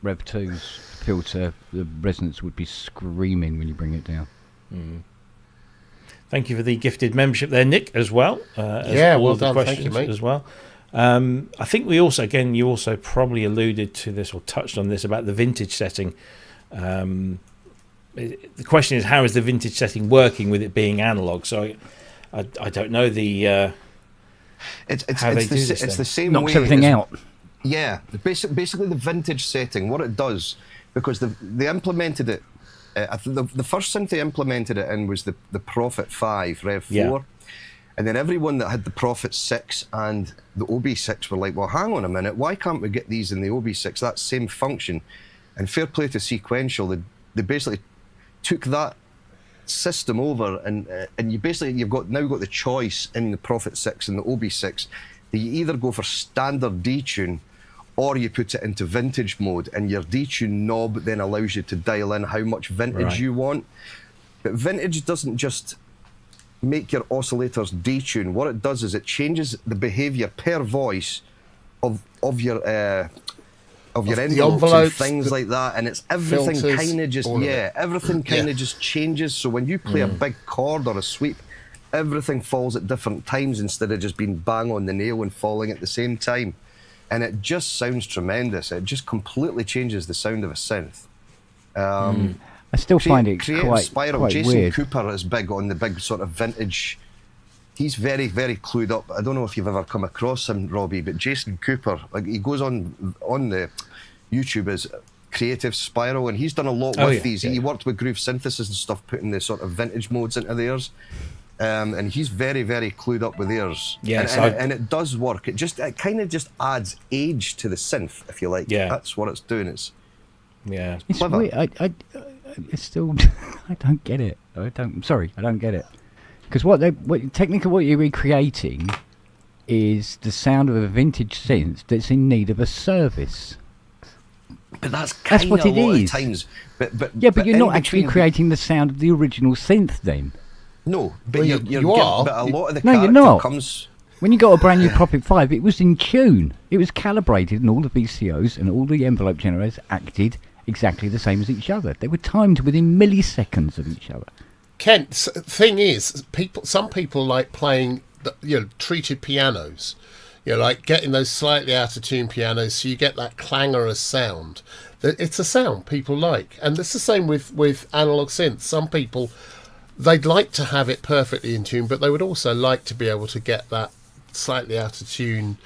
Rev 2's filter, the resonance would be screaming when you bring it down. Thank you for the gifted membership there, Nick, as well. Well done. Thank you, mate. As well. I think you also probably alluded to this or touched on this about the vintage setting. The question is, how is the vintage setting working with it being analog? So I don't know it's the same knocks way everything out. Yeah, basically the vintage setting, what it does, because they implemented it. The first synth they implemented it in was the Prophet 5 Rev 4, and then everyone that had the Prophet 6 and the OB6 were like, well, hang on a minute, why can't we get these in the OB6? That same function. And fair play to Sequential, they basically took that system over, and you've now got the choice in the Prophet 6 and the OB6 that you either go for standard detune or you put it into vintage mode, and your detune knob then allows you to dial in how much vintage you want. But vintage doesn't just make your oscillators detune. What it does is it changes the behaviour per voice of your envelopes and things like that, and it's everything kind of just everything kind of just changes. So when you play a big chord or a sweep, everything falls at different times instead of just being bang on the nail and falling at the same time. And it just sounds tremendous. It just completely changes the sound of a synth. I still find it quite Jason weird. Cooper is big on the big sort of vintage. He's very, very clued up. I don't know if you've ever come across him, Robbie, but Jason Cooper, like, he goes on the YouTube as Creative Spiral, and he's done a lot with these. He worked with Groove Synthesis and stuff, putting the sort of vintage modes into theirs. And he's very, very clued up with theirs. Yes, and it does work. It kind of just adds age to the synth, if you like. Yeah, that's what it's doing. It's clever. Weird. I still I don't get it. I don't get it. Because technically what you're recreating is the sound of a vintage synth that's in need of a service. But that's what a it lot is. of times. But But you're in not actually between- creating the sound of the original synth then. No, but Well, you're you are. But a lot of the No, you're character not. comes. When you got a brand new Prophet 5, it was in tune. It was calibrated, and all the VCOs and all the envelope generators acted exactly the same as each other. They were timed within milliseconds of each other. Kent, thing is, some people like playing, treated pianos. Like getting those slightly out of tune pianos, so you get that clangorous sound. It's a sound people like, and it's the same with analog synths. Some people, they'd like to have it perfectly in tune, but they would also like to be able to get that slightly out of tune,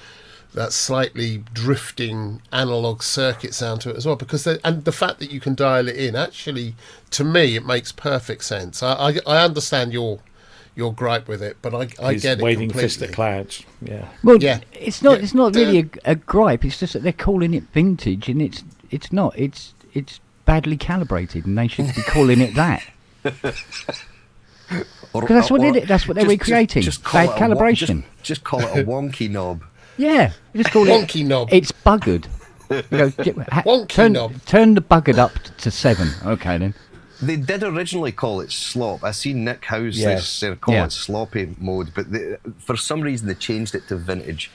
that slightly drifting analog circuit sound to it as well, because and the fact that you can dial it in, actually, to me, it makes perfect sense. I understand your gripe with it, but I He's get it waving completely. fist at clouds. Yeah. Well, Yeah. it's not. Yeah. It's not really a gripe. It's just that they're calling it vintage, and it's not. It's badly calibrated, and they shouldn't be calling it that. Because that's what that's what they're recreating. call Bad it a calibration. Just call it a wonky knob. Yeah, you just call Wonky it. knob. It's buggered. Wonky knob. Turn the buggered up to 7. Okay then. They did originally call it slop. I see Nick House Yes. call Yeah. it sloppy mode, but for some reason they changed it to vintage.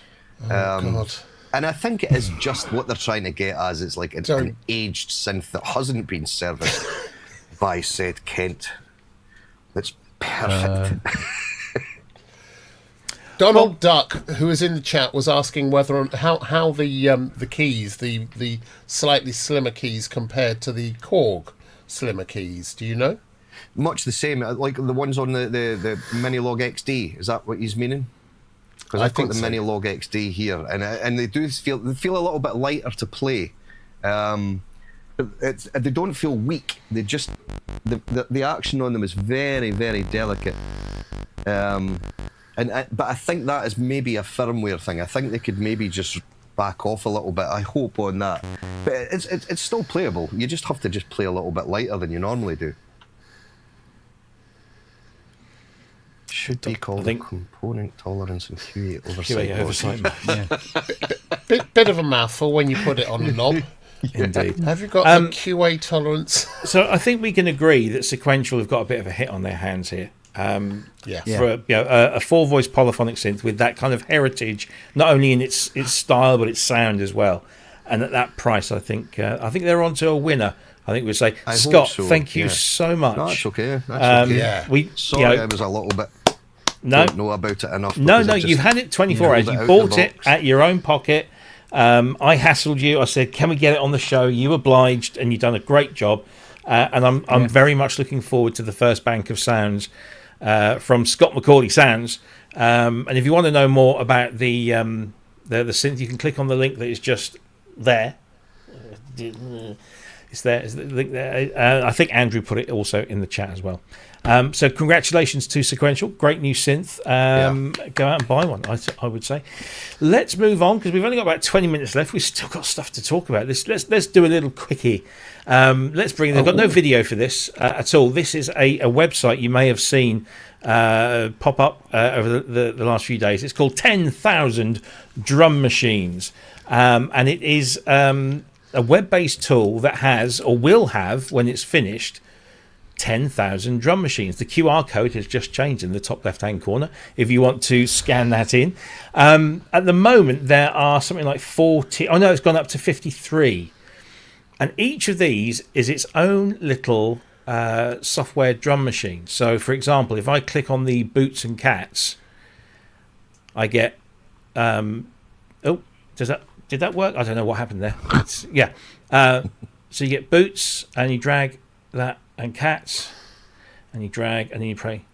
God. And I think it is just what they're trying to get as. It's like an Don't- aged synth that hasn't been serviced by said Kent. That's perfect. Donald Duck, who was in the chat, was asking whether how the keys, the slightly slimmer keys, compared to the Korg slimmer keys. Do you know? Much the same, like the ones on the Mini Log XD. Is that what he's meaning? Because I I've got think the so. Mini Log XD here, and they do feel a little bit lighter to play. They don't feel weak. They just the action on them is very, very delicate. But I think that is maybe a firmware thing. I think they could maybe just back off a little bit. I hope on that. But it's still playable. You just have to just play a little bit lighter than you normally do. Should be called component tolerance and QA oversight. QA oversight. Yeah. Bit of a mouthful when you put it on a knob. Indeed. Have you got a QA tolerance? So I think we can agree that Sequential have got a bit of a hit on their hands here. Yes. Yeah. For a 4-voice polyphonic synth with that kind of heritage, not only in its style but its sound as well. And at that price, I think they're onto a winner. I think we'd say, I Scott, hope so, thank you yeah. so much. No, that's okay. That's okay. Yeah. Sorry, I was a little bit. Don't know about it enough. No, because I just you've had it 24 hours. pulled it You out bought the it box. at your own pocket. I hassled you. I said, "Can we get it on the show?" You obliged, and you've done a great job. And I'm very much looking forward to the first bank of sounds from Scott McAuley Sounds. And if you want to know more about the synth, you can click on the link that is just there. It's there. It's the link there. I think Andrew put it also in the chat as well. So congratulations to Sequential. Great new synth. Go out and buy one, I would say. Let's move on because we've only got about 20 minutes left. We've still got stuff to talk about. Let's do a little quickie. Let's bring. They've got no video for this at all. This is a website you may have seen pop up over the last few days. It's called 10,000 Drum Machines, and it is a web-based tool that has, or will have when it's finished, 10,000 drum machines. The QR code has just changed in the top left-hand corner if you want to scan that in. At the moment, there are something like 40... Oh, no, it's gone up to 53. And each of these is its own little software drum machine. So, for example, if I click on the Boots and Cats, I get... Did that work? I don't know what happened there. So you get Boots, and you drag that, and Cats, and you drag, and then you play.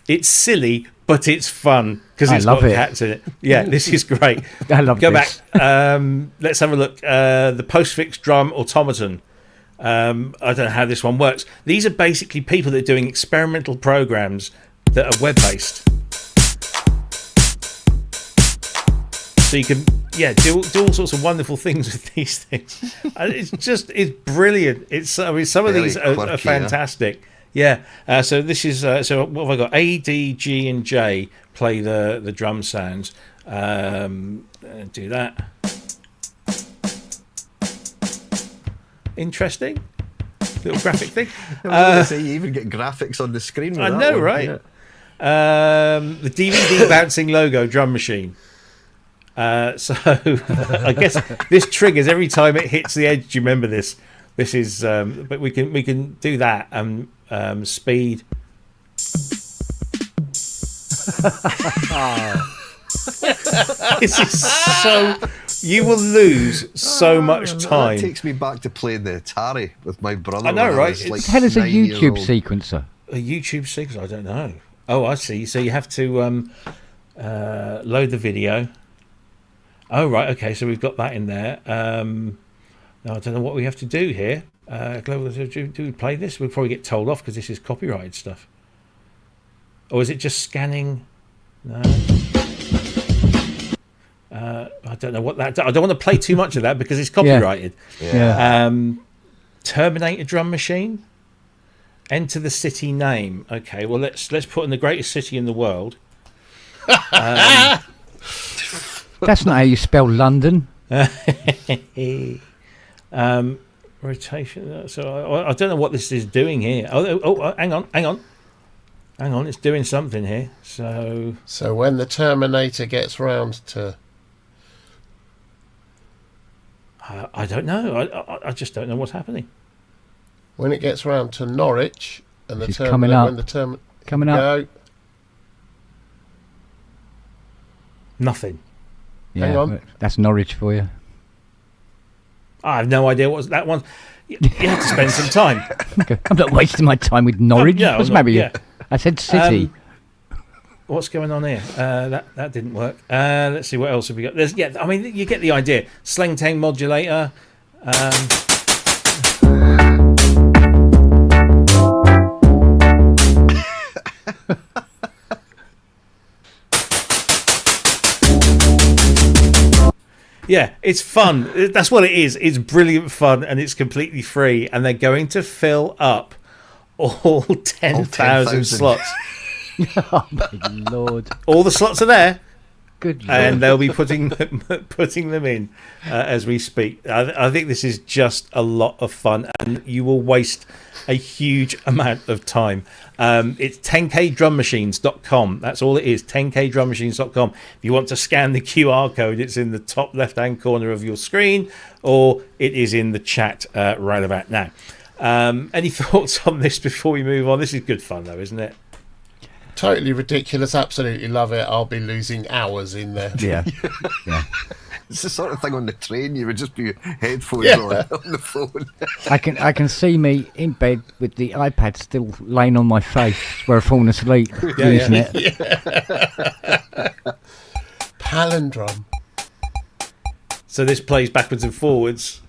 It's silly, but it's fun because it's got cats in it. Yeah, this is great. I love Go this. back. Let's have a look. The Postfix Drum Automaton. I don't know how this one works. These are basically people that are doing experimental programs that are web-based. So you can do all sorts of wonderful things with these things. And it's brilliant. Some of these are fantastic. Yeah. So this is so what have I got? A, D, G, and J play the drum sounds. Do that. Interesting little graphic thing. You even get graphics on the screen. With I that know, one. right? Yeah. The DVD bouncing logo drum machine. So I guess this triggers every time it hits the edge. Do you remember this? This is, but we can do that. Speed. This is so. You will lose so much time. That takes me back to playing the Atari with my brother. I know, when right? I was like How does a 9 years YouTube old. sequencer? A YouTube sequence? I don't know. Oh, I see. So you have to load the video. Oh, right. Okay. So we've got that in there. Now I don't know what we have to do here. Global, do we play this? We'll probably get told off because this is copyrighted stuff. Or is it just scanning? No. I don't know what that. I don't want to play too much of that because it's copyrighted. Yeah. Terminator drum machine. Enter the city name. Okay. Well, let's put in the greatest city in the world. That's not how you spell London. Rotation. So I don't know what this is doing here. Oh, hang on. It's doing something here. So when the Terminator gets round to, I don't know. I just don't know what's happening. when it gets round to Norwich, and the She's Terminator, coming up. when the Coming up. go, Nothing. Yeah, Hang on. that's Norwich for you. I have no idea what's that one. You have to spend some time. Okay. I'm not wasting my time with Norwich. No, What's I'm the matter not- with you? I said city. What's going on here? That didn't work. Let's see what else have we got. I mean, you get the idea. Sling Tang modulator. Yeah, it's fun. That's what it is. It's brilliant fun, and it's completely free. And they're going to fill up all 10,000 slots. Oh my lord! All the slots are there, Good lord. and they'll be putting them in as we speak. I think this is just a lot of fun, and you will waste a huge amount of time. It's 10kdrummachines.com. That's all it is, 10kdrummachines.com. If you want to scan the QR code, it's in the top left-hand corner of your screen, or it is in the chat right about now. Any thoughts on this before we move on? This is good fun, though, isn't it? totally ridiculous. Absolutely love it. I'll be losing hours in there. Yeah, yeah. It's the sort of thing on the train you would just be headphones on the phone. I can see me in bed with the iPad still laying on my face where I've fallen asleep using it. Palindrome. So this plays backwards and forwards.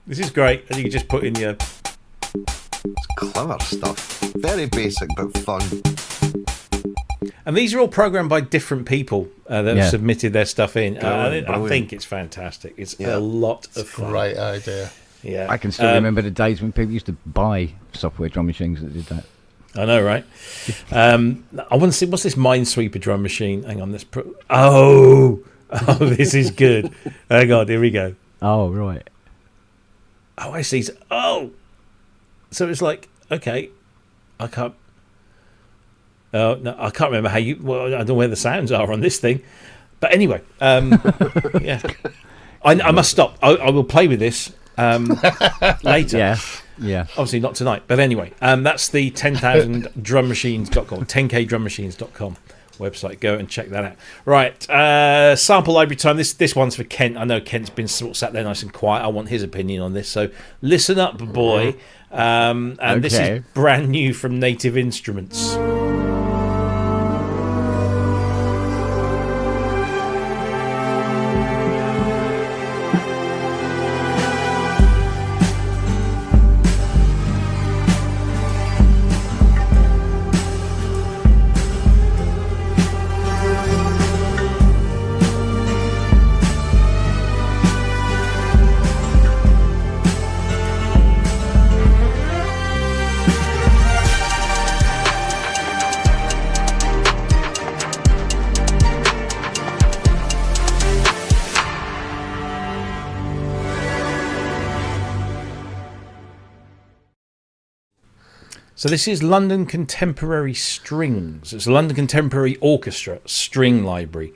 This is great, and you can just put in your... It's clever stuff. Very basic but fun. And these are all programmed by different people that have submitted their stuff in. I think it's fantastic. It's a lot of fun. Great idea. Yeah, I can still remember the days when people used to buy software drum machines that did that. I know, right? I want to see, what's this Minesweeper drum machine? Hang on, oh, this is good. Hang on, here we go. Oh, right. Oh, I see. So it's like, okay, I can't. Oh no, I can't remember how you. Well, I don't know where the sounds are on this thing, but anyway, yeah. I must stop. I will play with this later. Yeah. Obviously not tonight, but anyway, that's the 10,000drummachines.com, 10kdrummachines.com website. Go and check that out. Right, sample library time. This one's for Kent. I know Kent's been sort of sat there nice and quiet. I want his opinion on this. So listen up, boy. And this is brand new from Native Instruments. So this is London Contemporary Strings. It's a London Contemporary Orchestra string library,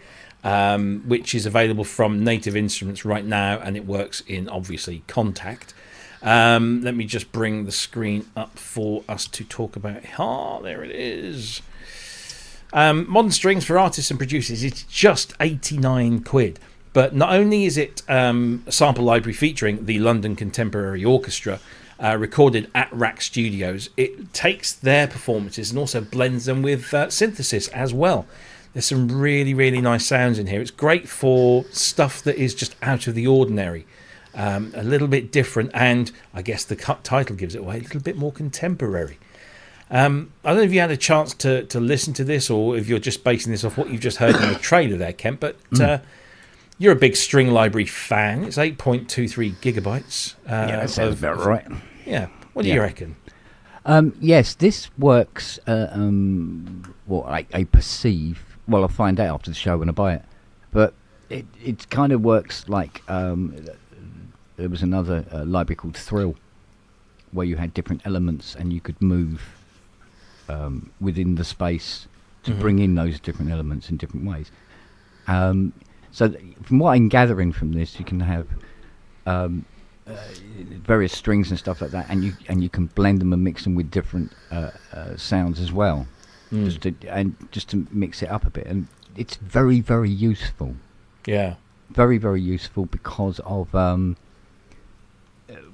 which is available from Native Instruments right now, and it works in, obviously, Contact. Let me just bring the screen up for us to talk about. There it is. Modern strings for artists and producers. It's just 89 quid. But not only is it a sample library featuring the London Contemporary Orchestra, recorded at Rack Studios, it takes their performances and also blends them with synthesis as well. There's some really, really nice sounds in here. It's great for stuff that is just out of the ordinary, a little bit different, and I guess the title gives it away, a little bit more contemporary. I don't know if you had a chance to listen to this, or if you're just basing this off what you've just heard in the trailer there, Kent, but you're a big string library fan. It's 8.23 gigabytes. That sounds about right. Yeah. What do you reckon? Yes, this works, what I perceive. Well, I'll find out after the show when I buy it. But it kind of works like there was another library called Thrill, where you had different elements and you could move within the space to bring in those different elements in different ways. So from what I'm gathering from this, you can have various strings and stuff like that, and you can blend them and mix them with different sounds as well, just to mix it up a bit. And it's very, very useful. Yeah, very, very useful because of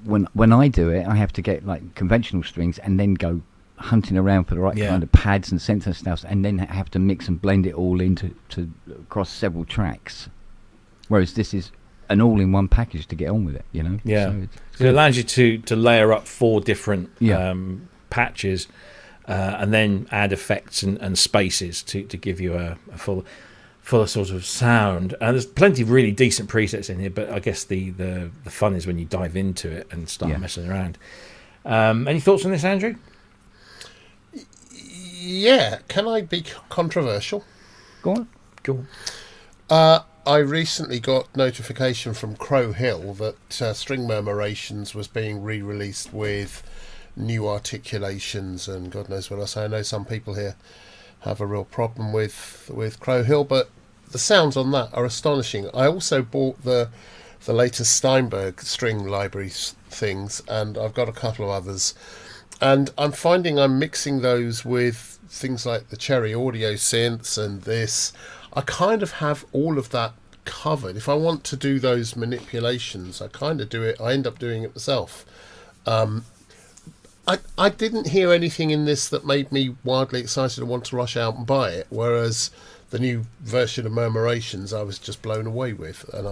when I do it, I have to get like conventional strings and then go hunting around for the right kind of pads and center stuff, and then have to mix and blend it all into across several tracks. Whereas this is an all-in-one package to get on with it, you know. Yeah, so it allows you to layer up 4 different patches, and then add effects and spaces to give you a fuller sort of sound. And there's plenty of really decent presets in here, but I guess the fun is when you dive into it and start messing around. Any thoughts on this, Andrew? Yeah, can I be controversial? Go on. I recently got notification from Crow Hill that String Murmurations was being re-released with new articulations and God knows what else. I know some people here have a real problem with Crow Hill, but the sounds on that are astonishing. I also bought the latest Steinberg string library things, and I've got a couple of others. And I'm finding I'm mixing those with things like the Cherry Audio synths and this. I kind of have all of that covered. If I want to do those manipulations, I kind of do it. I end up doing it myself. I didn't hear anything in this that made me wildly excited and want to rush out and buy it, whereas the new version of Murmurations I was just blown away with. And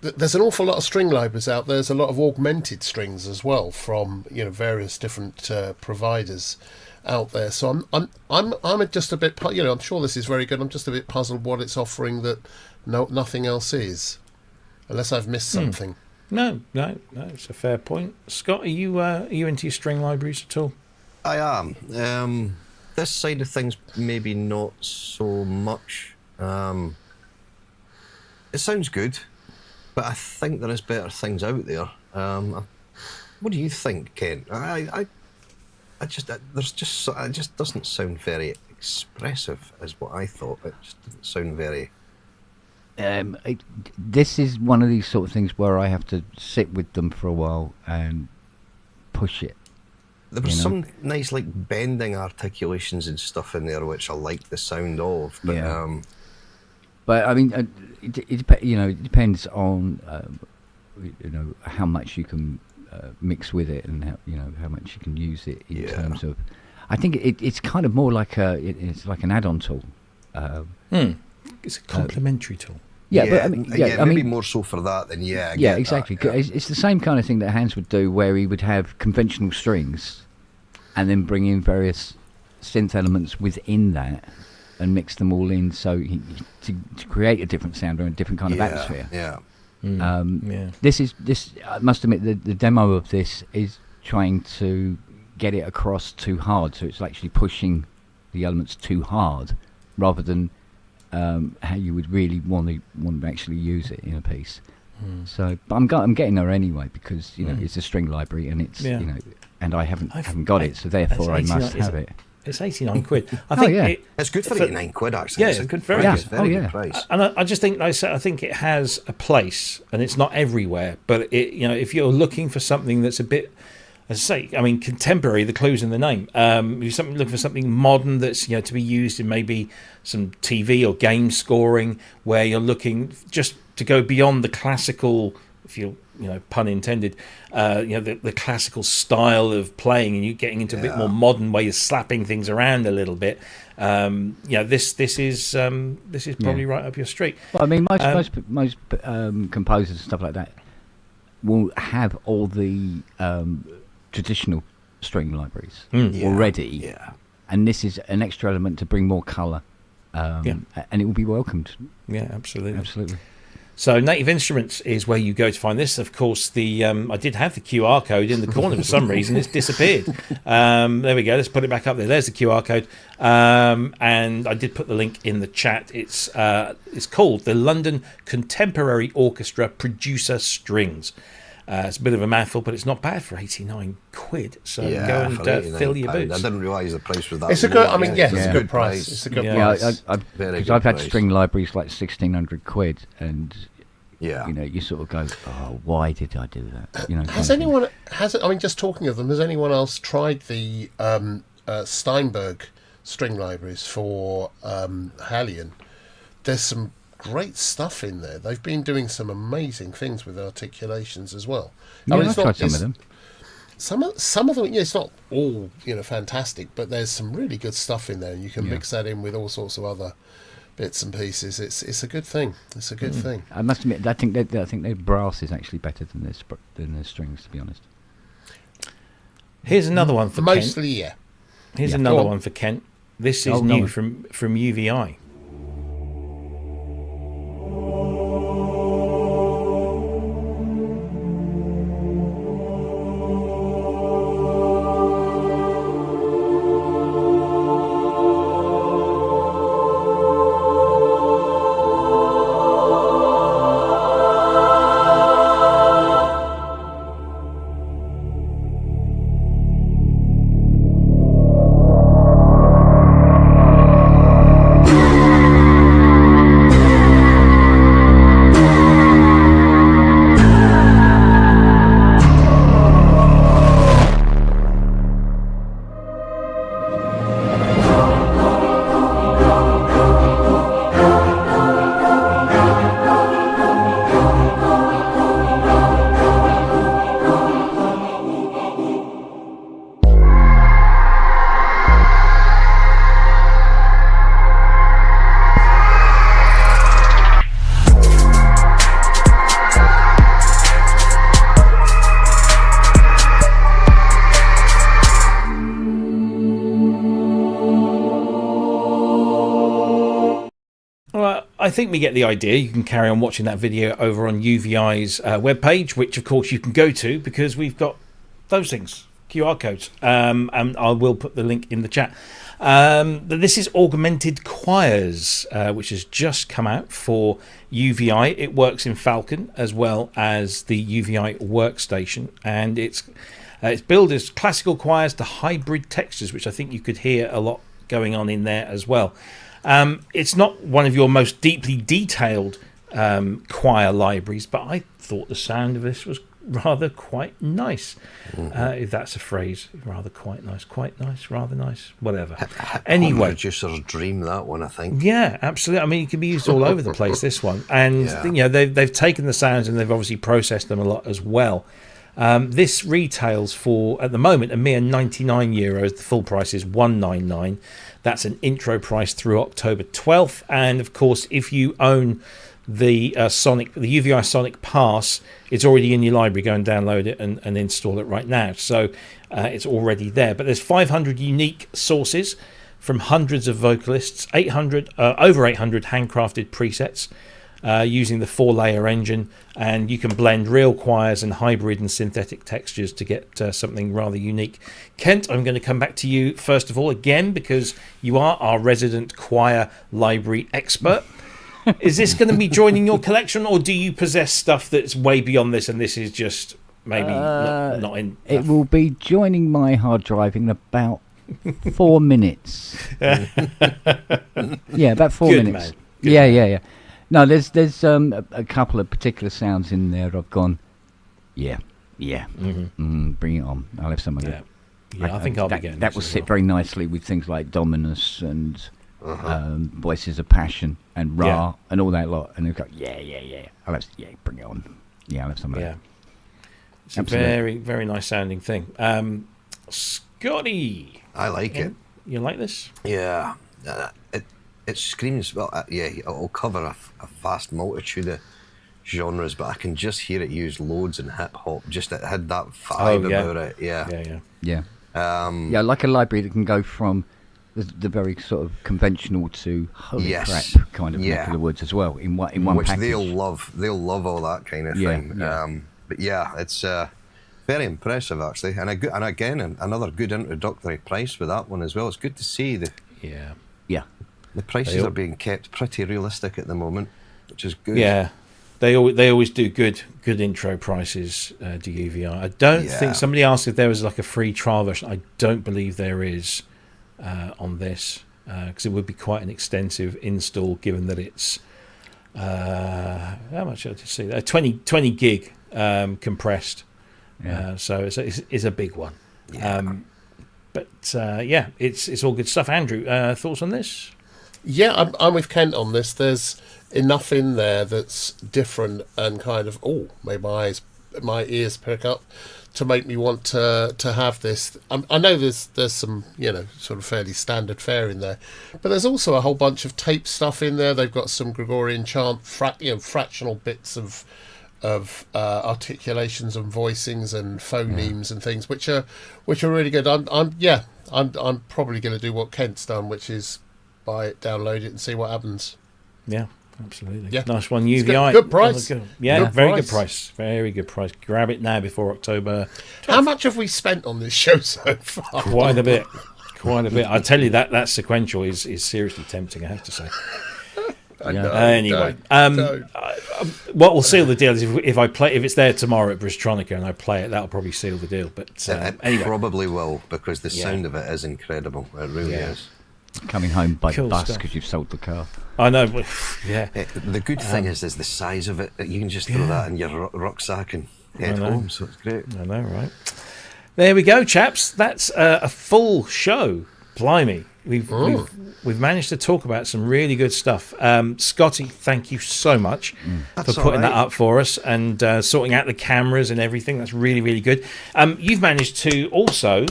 there's an awful lot of string libraries out there. There's a lot of augmented strings as well from various different providers out there. So I'm just a bit, I'm sure this is very good. I'm just a bit puzzled what it's offering that nothing else is, unless I've missed something. No, it's a fair point. Scott, are you into your string libraries at all? I am. This side of things, maybe not so much. It sounds good, but I think there is better things out there. What do you think, Ken? It just doesn't sound very expressive, is what I thought. It just didn't sound very. This is one of these sort of things where I have to sit with them for a while and push it. There was some nice bending articulations and stuff in there which I like the sound of. But, but I mean, it depends on how much you can mix with it and how much you can use it in terms of. I think it's kind of more like it's like an add-on tool. It's a complementary tool. Yeah, but I mean, maybe more so for that than exactly. It's the same kind of thing that Hans would do, where he would have conventional strings, and then bring in various synth elements within that, and mix them all in, so to create a different sound or a different kind of atmosphere. This I must admit, the demo of this is trying to get it across too hard, so it's actually pushing the elements too hard, rather than how you would really want to actually use it in a piece. So, but I'm getting there anyway, because it's a string library, and it's and I haven't got it, so therefore I must have it. It's 89 quid. I think it's good for 89 quid, actually. Yeah, it's a good very price. good. Very good price. And I just think, like I said, I think it has a place, and it's not everywhere. But if you're looking for something that's a bit, as I say, I mean, contemporary, the clue's in the name. If you're looking for something modern that's to be used in maybe some TV or game scoring, where you're looking just to go beyond the classical, if you pun intended, the classical style of playing, and you're getting into a bit more modern where you're slapping things around a little bit. This is probably right up your street. Well, I mean, most composers and stuff like that will have all the traditional string libraries already, and this is an extra element to bring more colour, and it will be welcomed. Yeah, absolutely. So Native Instruments is where you go to find this. Of course, I did have the QR code in the corner for some reason. It's disappeared. There we go. Let's put it back up there. There's the QR code. And I did put the link in the chat. It's called the London Contemporary Orchestra Producer Strings. It's a bit of a mouthful, but it's not bad for 89 quid. So go and fill your boots. I didn't realise the price was that. It's a good. I mean, it's a good price. It's a good price. Because I've had string libraries like 1,600 quid, and you sort of go, oh, why did I do that? Has anyone? I mean, just talking of them, has anyone else tried the Steinberg string libraries for Hallion? There's some great stuff in there. They've been doing some amazing things with articulations as well. Yeah, I've tried some of them. Some of them, it's not all fantastic, but there's some really good stuff in there, and you can mix that in with all sorts of other bits and pieces. It's a good thing. It's a good thing. I must admit, I think their brass is actually better than their strings, to be honest. Here's another one for mostly, Kent. Here's another one for Kent. This is new from UVI. I think we get the idea. You can carry on watching that video over on UVI's webpage, which of course you can go to because we've got those things, QR codes, and I will put the link in the chat. This is Augmented Choirs, which has just come out for UVI. It works in Falcon as well as the UVI workstation, and it's billed as classical choirs to hybrid textures, which I think you could hear a lot going on in there as well. It's not one of your most deeply detailed choir libraries, but I thought the sound of this was rather quite nice, if that's a phrase. Rather quite nice, rather nice, whatever. Anyway, producer's dream, that one, I think. Yeah, absolutely. I mean, it can be used all over the place, this one. And they've taken the sounds and they've obviously processed them a lot as well. This retails for, at the moment, a mere €99. The full price is $199. That's an intro price through October 12th. And of course, if you own the UVI Sonic Pass, it's already in your library. Go and download it and install it right now. So it's already there. But there's 500 unique sources from hundreds of vocalists, over 800 handcrafted presets using the 4-layer engine, and you can blend real choirs and hybrid and synthetic textures to get something rather unique. Kent, I'm going to come back to you first of all again because you are our resident choir library expert. Is this going to be joining your collection, or do you possess stuff that's way beyond this and this is just maybe not in. It will be joining my hard drive in about 4 minutes. Yeah, about 4 Good minutes. man. Good Yeah. No, there's a couple of particular sounds in there. I've gone, bring it on. I'll have some of Yeah, that. I think I'll be getting that this will as sit well. very nicely with things like Dominus and Voices of Passion and Ra Yeah. and all that lot. And they've got, I'll have, bring it on. Yeah, I'll have some of Yeah, that. it's Absolutely. a very, very nice sounding thing. Scotty, I like it. you like this? Yeah, it screams. Well, it'll cover a vast multitude of genres, but I can just hear it used loads in hip hop. Just it had that vibe about it. Yeah. Yeah. Like a library that can go from the very sort of conventional to holy Yes. crap kind of Yeah. neck of the woods as well in one Which package. they'll love. They'll love all that kind of Yeah, thing. yeah. But yeah, it's very impressive actually, and again another good introductory price with that one as well. It's good to see the Yeah. prices are being kept pretty realistic at the moment, which is good. Yeah, they always do good intro prices. To UVI. I don't think somebody asked if there was like a free trial version. I don't believe there is on this because it would be quite an extensive install, given that it's how much did I see? 20 gig compressed. Yeah. So it's a big one. Yeah. It's all good stuff. Andrew, thoughts on this? Yeah, I'm with Kent on this. There's enough in there that's different and kind of made my ears prick up to make me want to have this. I know there's some sort of fairly standard fare in there, but there's also a whole bunch of tape stuff in there. They've got some Gregorian chant, fractional bits of articulations and voicings and phonemes and things, which are really good. I'm probably going to do what Kent's done, which is buy it, download it, and see what happens. Yeah, absolutely. Yeah. Nice one, It's UVI. good price. Yeah, Good very price. good price. Very good price. Grab it now before October. How much have we spent on this show so far? Quite a bit. I tell you that sequential is seriously tempting, I have to say. Anyway, don't. what will seal the deal is if it's there tomorrow at Bristronica and I play it, that'll probably seal the deal. But It anyway, probably will, because the sound of it is incredible. It really Yeah. is. Coming home by Cool the bus stuff. because you've sold the car. I know. But, yeah, The good thing is the size of it. You can just throw that in your rucksack and head know. home, so it's great. I know, right? There we go, chaps. That's a full show. Blimey, we've managed to talk about some really good stuff. Scotty, thank you so much for That's putting that all right. up for us and sorting out the cameras and everything. That's really, really good. You've managed to also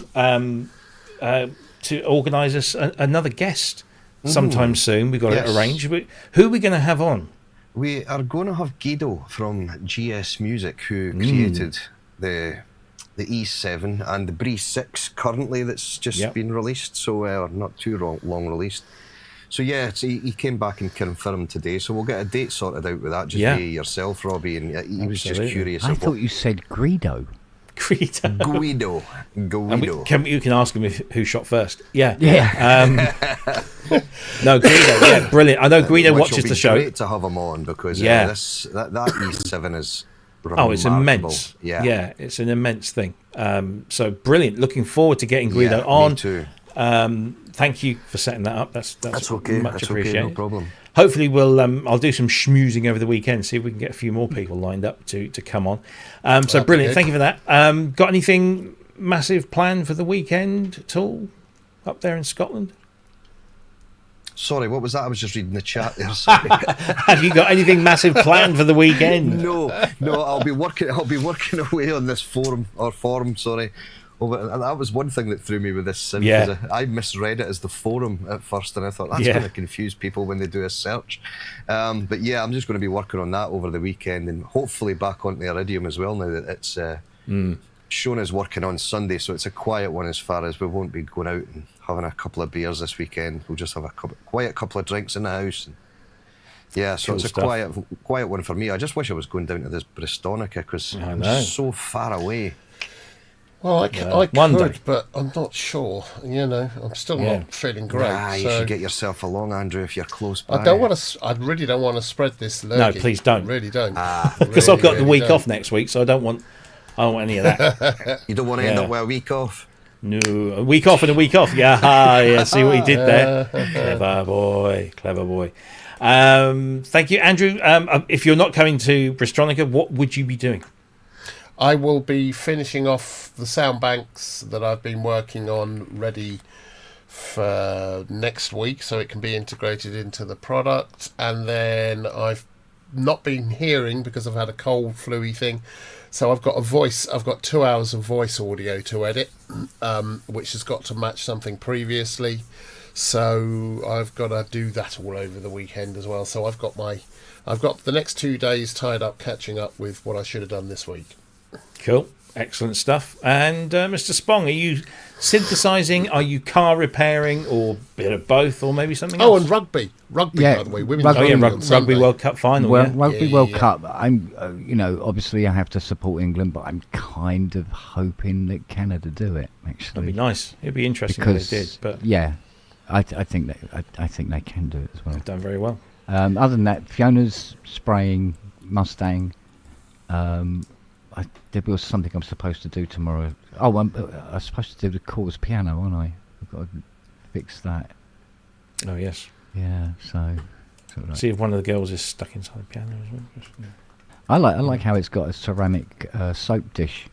to organise us another guest sometime soon. We've got Yes. it arranged. Who are we going to have on? We are going to have Guido from GS Music, who created the E7 and the Bree 6 currently that's just been released, so not too long released. So yeah, he came back and confirmed today, so we'll get a date sorted out with that, just via yourself, Robbie, and he was just Absolutely. curious. I thought you said Greedo. Guido. Guido. You can ask him who shot first. Yeah. Yeah. No, Guido. Yeah, brilliant. I know Guido Which watches will be the show. great to have him on, because that E7 is Oh, it's remarkable. immense. Yeah, it's an immense thing. So brilliant. Looking forward to getting Guido Yeah, on. me too. Thank you for setting that up. That's okay. Much That's appreciated. okay, no problem. Hopefully, I'll do some schmoozing over the weekend. See if we can get a few more people lined up to come on. So be brilliant. good. Thank you for that. Got anything massive planned for the weekend at all up there in Scotland? Sorry, what was that? I was just reading the chat there. Sorry. Have you got anything massive planned for the weekend? No, I'll be working away on this form. Sorry. And that was one thing that threw me with this sim. Yeah. I misread it as the forum at first, and I thought that's going to confuse people when they do a search. But yeah, I'm just going to be working on that over the weekend, and hopefully back onto the Iridium as well now that it's Shona's working on Sunday, so it's a quiet one as far as we won't be going out and having a couple of beers this weekend. We'll just have a quiet couple of drinks in the house. And yeah, so Cool it's a stuff. quiet one for me. I just wish I was going down to this Bristonica, because I I'm know. so far away. Well, I One could, day. but I'm not sure. I'm still not feeling great. You so should get yourself along, Andrew, if you're close by. I don't want to. I really don't want to spread this lurgy. please don't. I really don't. Because I've got the Really week don't. off next week, so I don't want I don't want any of that. You don't want to end Yeah. up with a week off. No, a week off and a week off. Yeah, see what he did there. Clever boy, clever boy. Thank you, Andrew. If you're not coming to Bristronica, what would you be doing? I will be finishing off the sound banks that I've been working on, ready for next week, so it can be integrated into the product. And then I've not been hearing because I've had a cold, flu-y thing. So I've got 2 hours of voice audio to edit, which has got to match something previously. So I've got to do that all over the weekend as well. So I've got the next 2 days tied up catching up with what I should have done this week. Cool. Excellent stuff. And Mr. Spong, are you synthesizing? Are you car repairing, or a bit of both, or maybe something else? Oh, and rugby, Yeah, by the way, women's rugby. Oh, yeah, rugby on Rugby Sunday. World Cup final. Well, yeah. Rugby Yeah, World yeah. Cup. I'm, obviously I have to support England, but I'm kind of hoping that Canada do it. Actually, That'd be nice. It'd be interesting because if they did, but yeah, I think they can do it as well. they've done very well. Other than that, Fiona's spraying Mustang. There was something I'm supposed to do tomorrow. Oh, I'm supposed to do the chorus piano, aren't I? I've got to fix that. Oh yes. Yeah, so. Sort of like- See if one of the girls is stuck inside the piano as well. Yeah. I like how it's got a ceramic soap dish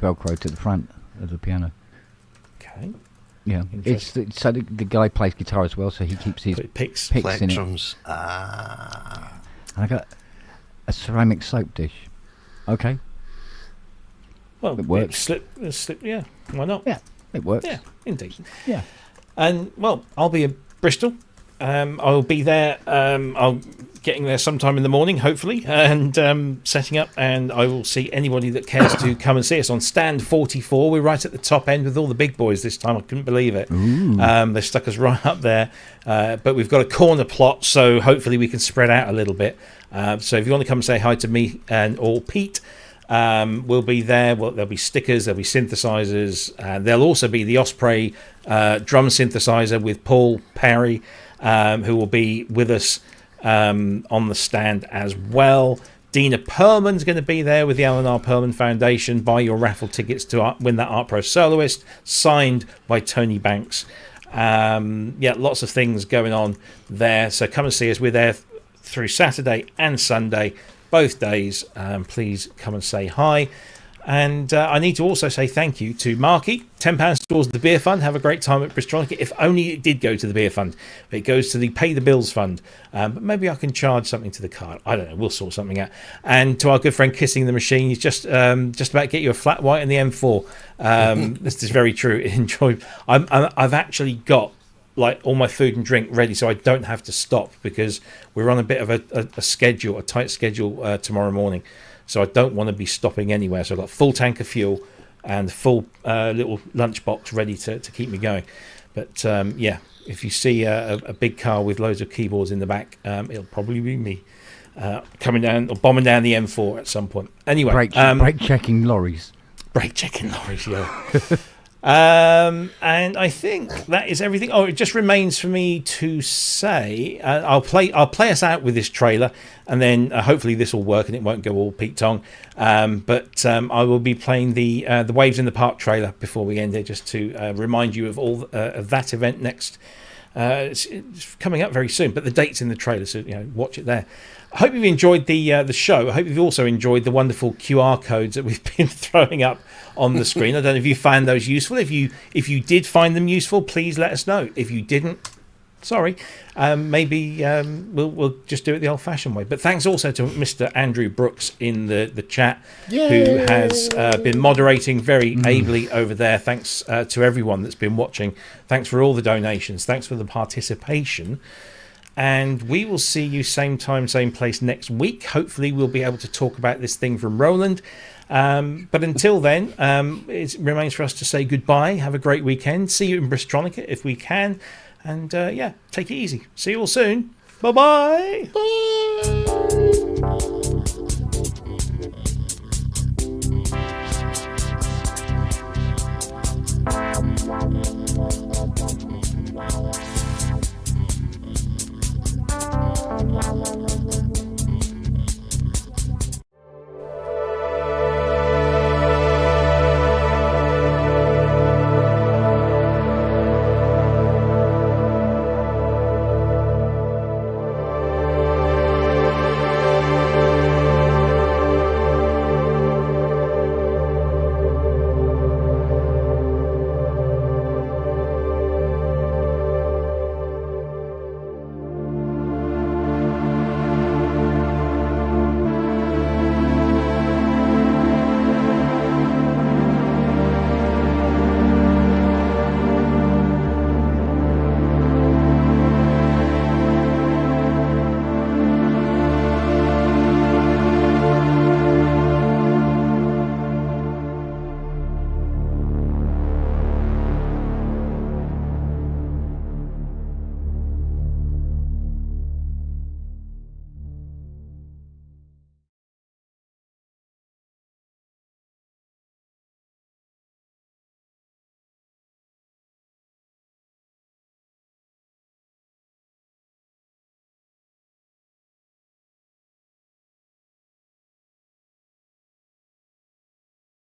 velcro to the front of the piano. Okay. Yeah, so the guy plays guitar as well, so he keeps his So it picks. picks in it. Plectrums. And I got a ceramic soap dish. Okay, Well, It works. Slip. Yeah. Why not? yeah, it works. Yeah. Indeed. Yeah. And well, I'll be in Bristol. I'll be there. I'll getting there sometime in the morning, hopefully, and setting up. And I will see anybody that cares to come and see us on stand 44. We're right at the top end with all the big boys this time. I couldn't believe it. They stuck us right up there. But we've got a corner plot, so hopefully we can spread out a little bit. So if you want to come and say hi to me or Pete. We'll be there. Well, there'll be stickers, there'll be synthesizers, and there'll also be the Osprey drum synthesizer with Paul Perry, who will be with us on the stand as well. Dina Perlman's going to be there with the Alan R. Perlman Foundation. Buy your raffle tickets to win that Art Pro Soloist, signed by Tony Banks. Yeah, lots of things going on there. So come and see us. We're there through Saturday and Sunday. Both days. Please come and say hi. And I need to also say thank you to Marky. £10 towards the beer fund. Have a great time at Bristronica. If only it did go to the beer fund. But it goes to the pay the bills fund. But maybe I can charge something to the card. I don't know. We'll sort something out. And to our good friend Kissing the Machine, he's just about to get you a flat white in the M4. This is very true. Enjoy. I've actually got like all my food and drink ready, so I don't have to stop, because we're on a bit of a schedule, a tight schedule tomorrow morning. So I don't want to be stopping anywhere. So I've got full tank of fuel and full little lunchbox ready to keep me going. But yeah, if you see a big car with loads of keyboards in the back, it'll probably be me coming down or bombing down the M4 at some point. Anyway, brake checking lorries. Brake checking lorries, yeah. And I think that is everything. Oh, it just remains for me to say I'll play us out with this trailer, and then hopefully this will work and it won't go all Pete Tong. But I will be playing the Waves in the Park trailer before we end it, just to remind you of all of that event next. It's coming up very soon, but the date's in the trailer, so watch it there. I hope you've enjoyed the show. I hope you've also enjoyed the wonderful QR codes that we've been throwing up on the screen. I don't know if you found those useful. If you did find them useful, please let us know. If you didn't, sorry. Maybe we'll just do it the old-fashioned way. But thanks also to Mr. Andrew Brooks in the chat, Yay! who has been moderating very ably over there. Thanks to everyone that's been watching. Thanks for all the donations. Thanks for the participation. And we will see you same time, same place next week. Hopefully we'll be able to talk about this thing from Roland. But until then, it remains for us to say goodbye. Have a great weekend. See you in Bristronica if we can. And yeah, take it easy. See you all soon. Bye-bye. Bye.